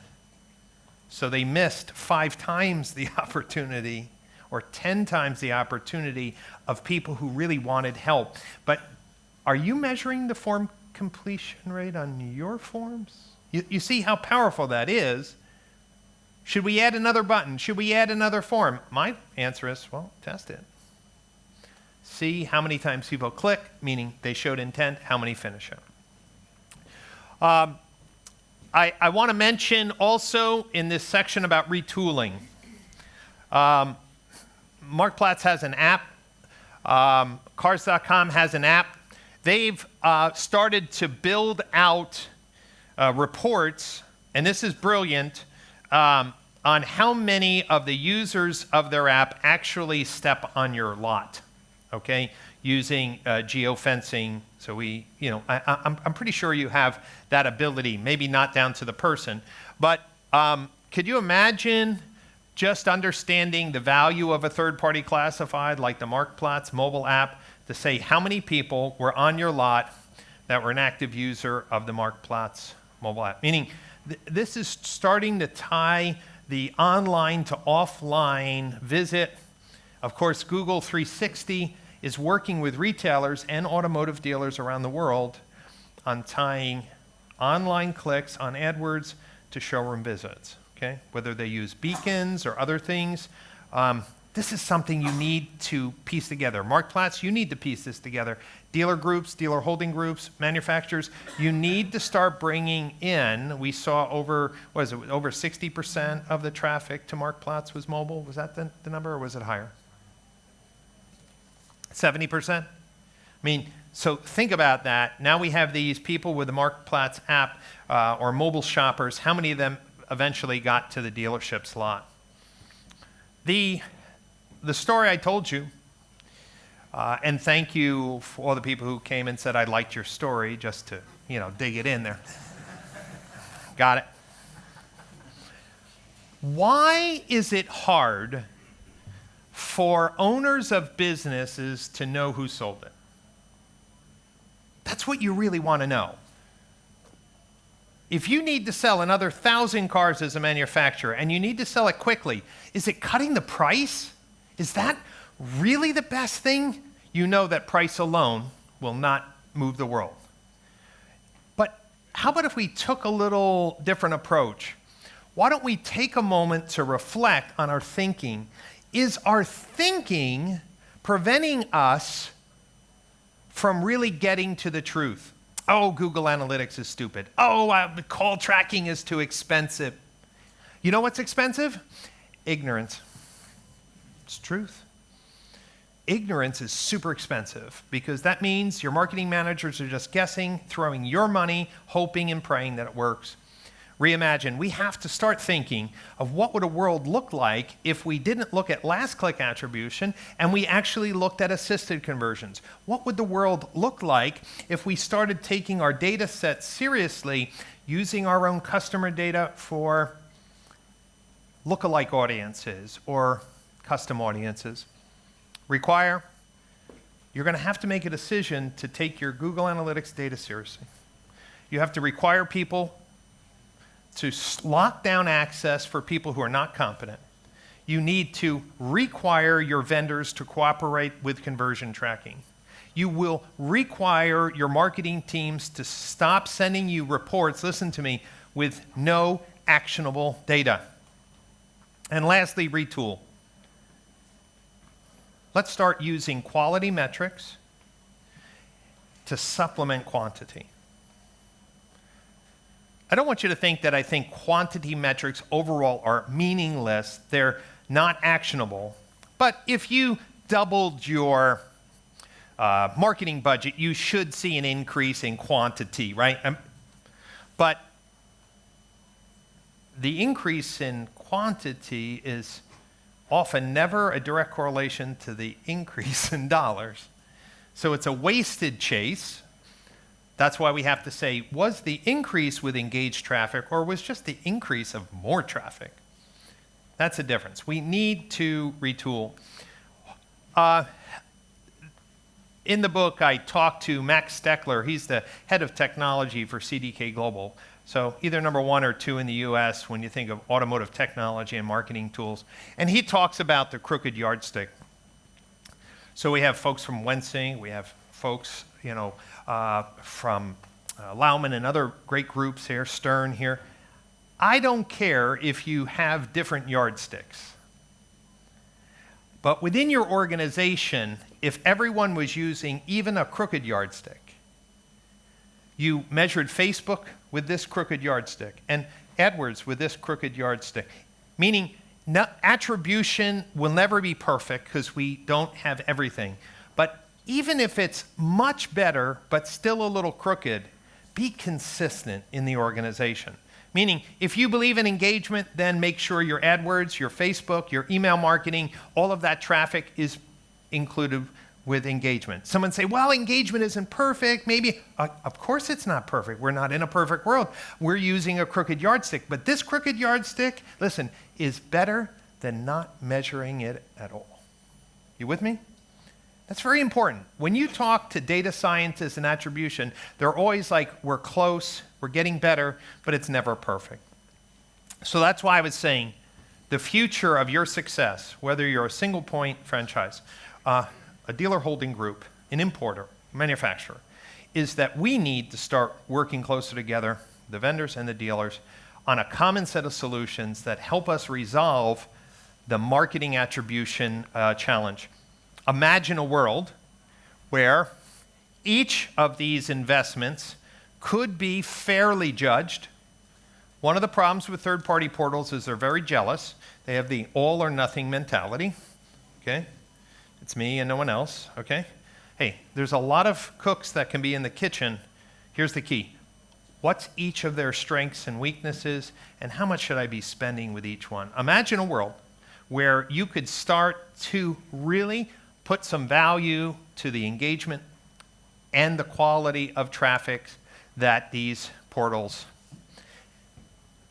so they missed 5 times the opportunity or 10 times the opportunity of people who really wanted help. But are you measuring the form completion rate on your forms? You see how powerful that is. Should we add another button? Should we add another form? My answer is, well, test it. See how many times people click, meaning they showed intent, how many finish it. I want to mention also in this section about retooling. Mark Platts has an app. Cars.com has an app. They've started to build out reports, and this is brilliant, on how many of the users of their app actually step on your lot, okay, using geofencing. So I'm pretty sure you have that ability, maybe not down to the person, but could you imagine just understanding the value of a third-party classified like the Mark Platts mobile app to say how many people were on your lot that were an active user of the Mark Platts mobile app? Meaning, this is starting to tie the online to offline visit. Of course, Google 360 is working with retailers and automotive dealers around the world on tying online clicks on AdWords to showroom visits, okay? Whether they use beacons or other things. This is something you need to piece together. Marktplatz, you need to piece this together. Dealer groups, dealer holding groups, manufacturers, you need to start bringing in, we saw over 60% of the traffic to Marktplatz was mobile. Was that the number, or was it higher? 70%? I mean, so think about that. Now we have these people with the Marktplatz app or mobile shoppers. How many of them eventually got to the dealership's lot? The story I told you, and thank you for all the people who came and said, I liked your story, just to, dig it in there. Got it. Why is it hard for owners of businesses to know who sold it? That's what you really want to know. If you need to sell another 1,000 cars as a manufacturer and you need to sell it quickly, is it cutting the price? Is that really the best thing? You know that price alone will not move the world. But how about if we took a little different approach? Why don't we take a moment to reflect on our thinking? Is our thinking preventing us from really getting to the truth? Oh, Google Analytics is stupid. Oh, call tracking is too expensive. You know what's expensive? Ignorance. It's truth. Ignorance is super expensive because that means your marketing managers are just guessing, throwing your money, hoping and praying that it works. Reimagine. We have to start thinking of what would a world look like if we didn't look at last click attribution and we actually looked at assisted conversions. What would the world look like if we started taking our data set seriously, using our own customer data for lookalike audiences or custom audiences? Require, you're going to have to make a decision to take your Google Analytics data seriously. You have to require people to lock down access for people who are not competent. You need to require your vendors to cooperate with conversion tracking. You will require your marketing teams to stop sending you reports, listen to me, with no actionable data. And lastly, retool. Let's start using quality metrics to supplement quantity. I don't want you to think that I think quantity metrics overall are meaningless. They're not actionable. But if you doubled your marketing budget, you should see an increase in quantity, right? But the increase in quantity is often never a direct correlation to the increase in dollars. So it's a wasted chase. That's why we have to say, was the increase with engaged traffic or was just the increase of more traffic? That's the difference. We need to retool. In the book, I talked to Max Steckler. He's the head of technology for CDK Global. So either number 1 or 2 in the US when you think of automotive technology and marketing tools. And he talks about the crooked yardstick. So we have folks from Wensing, we have folks, from Lauman and other great groups here, Stern here. I don't care if you have different yardsticks. But within your organization, if everyone was using even a crooked yardstick, you measured Facebook with this crooked yardstick and AdWords with this crooked yardstick, meaning attribution will never be perfect because we don't have everything. But even if it's much better but still a little crooked, be consistent in the organization. Meaning, if you believe in engagement, then make sure your AdWords, your Facebook, your email marketing, all of that traffic is included with engagement. Someone say, well, engagement isn't perfect. Maybe, of course it's not perfect. We're not in a perfect world. We're using a crooked yardstick. But this crooked yardstick, listen, is better than not measuring it at all. You with me? That's very important. When you talk to data scientists and attribution, they're always like, we're close, we're getting better, but it's never perfect. So that's why I was saying the future of your success, whether you're a single point franchise, a dealer holding group, an importer, manufacturer, is that we need to start working closer together, the vendors and the dealers, on a common set of solutions that help us resolve the marketing attribution challenge. Imagine a world where each of these investments could be fairly judged. One of the problems with third-party portals is they're very jealous. They have the all or nothing mentality, okay? It's me and no one else, okay? Hey, there's a lot of cooks that can be in the kitchen. Here's the key. What's each of their strengths and weaknesses, and how much should I be spending with each one? Imagine a world where you could start to really put some value to the engagement and the quality of traffic that these portals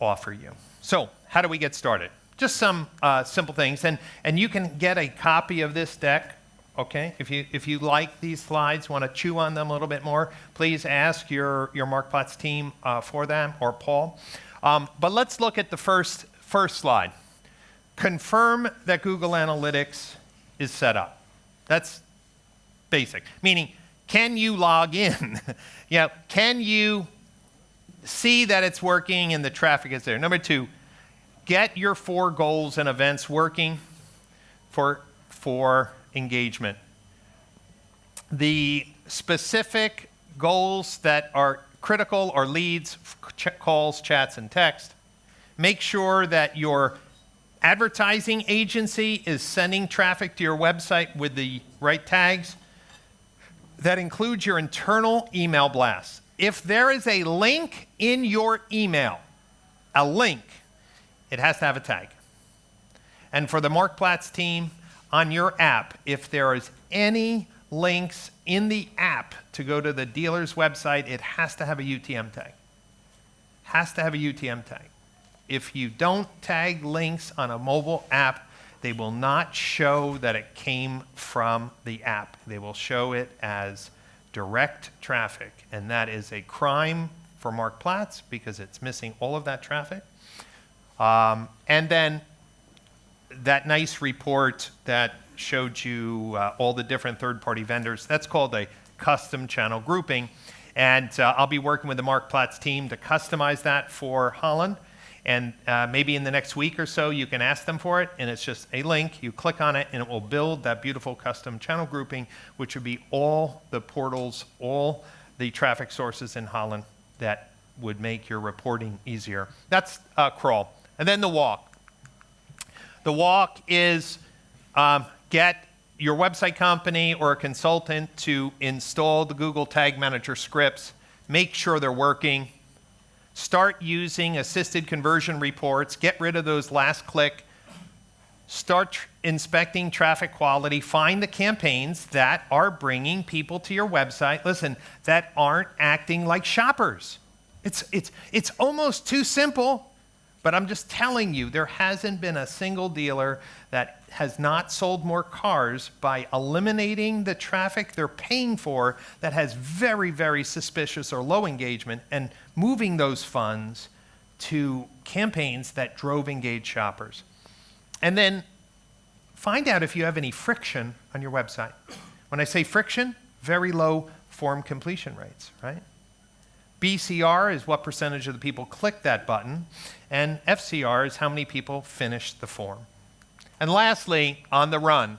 offer you. So, how do we get started? Just some simple things, and you can get a copy of this deck, okay? If you like these slides, want to chew on them a little bit more, please ask your Marktplatz team for them, or Paul. But let's look at the first slide. Confirm that Google Analytics is set up. That's basic. Meaning, can you log in? Can you see that it's working and the traffic is there? Number 2, get your 4 goals and events working for engagement. The specific goals that are critical are leads, calls, chats, and text. Make sure that your advertising agency is sending traffic to your website with the right tags. That includes your internal email blasts. If there is a link in your email, a link, it has to have a tag. And for the Marktplatz team, on your app, if there is any links in the app to go to the dealer's website, it has to have a UTM tag. Has to have a UTM tag. If you don't tag links on a mobile app, they will not show that it came from the app. They will show it as direct traffic, and that is a crime for Marktplatz because it's missing all of that traffic. And then that nice report that showed you all the different third-party vendors, that's called a custom channel grouping. And I'll be working with the Marktplatz team to customize that for Holland. And maybe in the next week or so, you can ask them for it, and it's just a link. You click on it, and it will build that beautiful custom channel grouping, which would be all the portals, all the traffic sources in Holland that would make your reporting easier. That's crawl. And then the walk. The walk is get your website company or a consultant to install the Google Tag Manager scripts. Make sure they're working. Start using assisted conversion reports. Get rid of those last click. Start inspecting traffic quality. Find the campaigns that are bringing people to your website, listen, that aren't acting like shoppers. It's almost too simple, but I'm just telling you, there hasn't been a single dealer that has not sold more cars by eliminating the traffic they're paying for that has very, very suspicious or low engagement and moving those funds to campaigns that drove engaged shoppers. And then find out if you have any friction on your website. When I say friction, very low form completion rates, right? BCR is what percentage of the people click that button, and FCR is how many people finish the form. And lastly, on the run,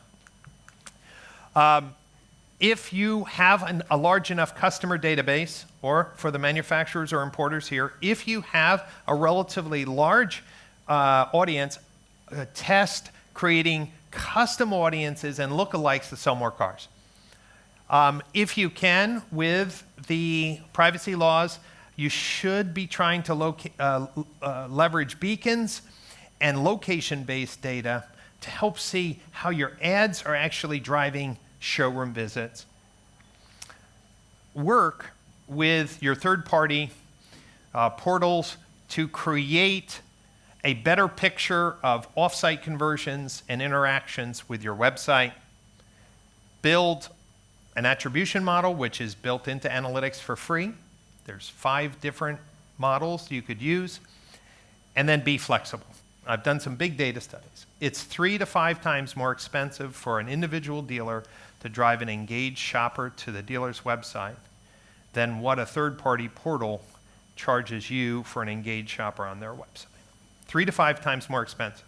if you have a large enough customer database, or for the manufacturers or importers here, if you have a relatively large audience, test creating custom audiences and lookalikes to sell more cars. If you can, with the privacy laws, you should be trying to leverage beacons and location-based data to help see how your ads are actually driving showroom visits. Work with your third-party portals to create a better picture of off-site conversions and interactions with your website. Build an attribution model, which is built into analytics for free. There's 5 different models you could use. And then be flexible. I've done some big data studies. It's 3 to 5 times more expensive for an individual dealer to drive an engaged shopper to the dealer's website than what a third-party portal charges you for an engaged shopper on their website. 3 to 5 times more expensive.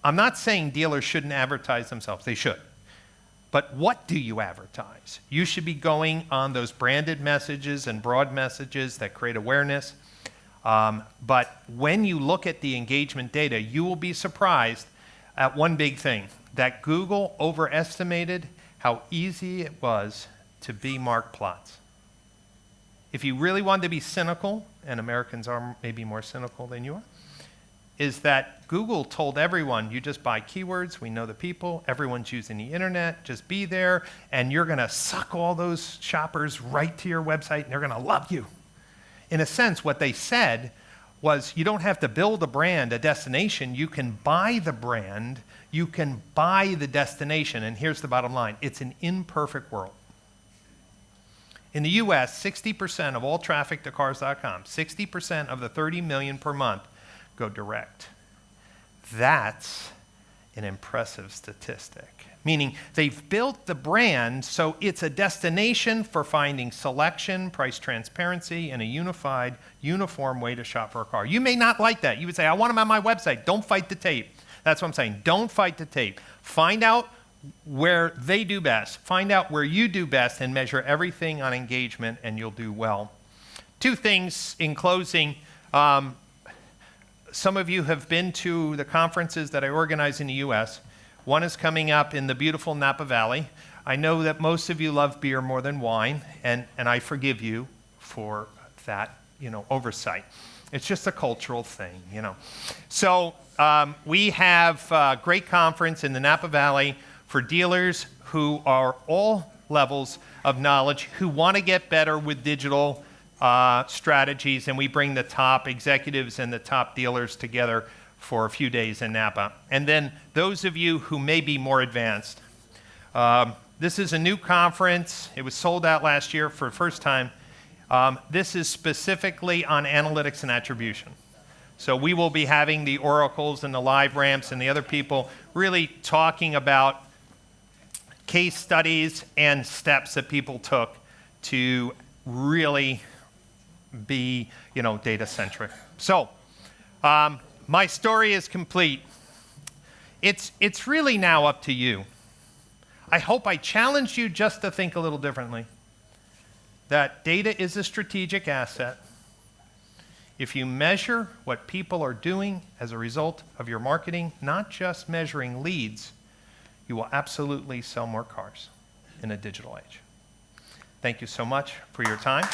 I'm not saying dealers shouldn't advertise themselves. They should. But what do you advertise? You should be going on those branded messages and broad messages that create awareness. But when you look at the engagement data, you will be surprised at one big thing, that Google overestimated how easy it was to be Mark Plotz. If you really wanted to be cynical, and Americans are maybe more cynical than you are, is that Google told everyone, you just buy keywords, we know the people, everyone's using the internet, just be there, and you're gonna suck all those shoppers right to your website, and they're gonna love you. In a sense, what they said was, you don't have to build a brand, a destination, you can buy the brand, you can buy the destination, and here's the bottom line, it's an imperfect world. In the US, 60% of all traffic to cars.com, 60% of the 30 million per month go direct. That's an impressive statistic. Meaning they've built the brand so it's a destination for finding selection, price transparency, and a unified, uniform way to shop for a car. You may not like that. You would say, I want them on my website. Don't fight the tape. That's what I'm saying. Don't fight the tape. Find out where they do best. Find out where you do best and measure everything on engagement, and you'll do well. 2 things in closing. Some of you have been to the conferences that I organize in the US. One is coming up in the beautiful Napa Valley. I know that most of you love beer more than wine, and I forgive you for that, oversight. It's just a cultural thing, So we have a great conference in the Napa Valley for dealers who are all levels of knowledge, who want to get better with digital strategies, and we bring the top executives and the top dealers together for a few days in Napa. And then those of you who may be more advanced, this is a new conference. It was sold out last year for the first time. This is specifically on analytics and attribution. So we will be having the oracles and the live ramps and the other people really talking about case studies and steps that people took to really be, data-centric. So, my story is complete. It's really now up to you. I hope I challenged you just to think a little differently. That data is a strategic asset. If you measure what people are doing as a result of your marketing, not just measuring leads, you will absolutely sell more cars in a digital age. Thank you so much for your time.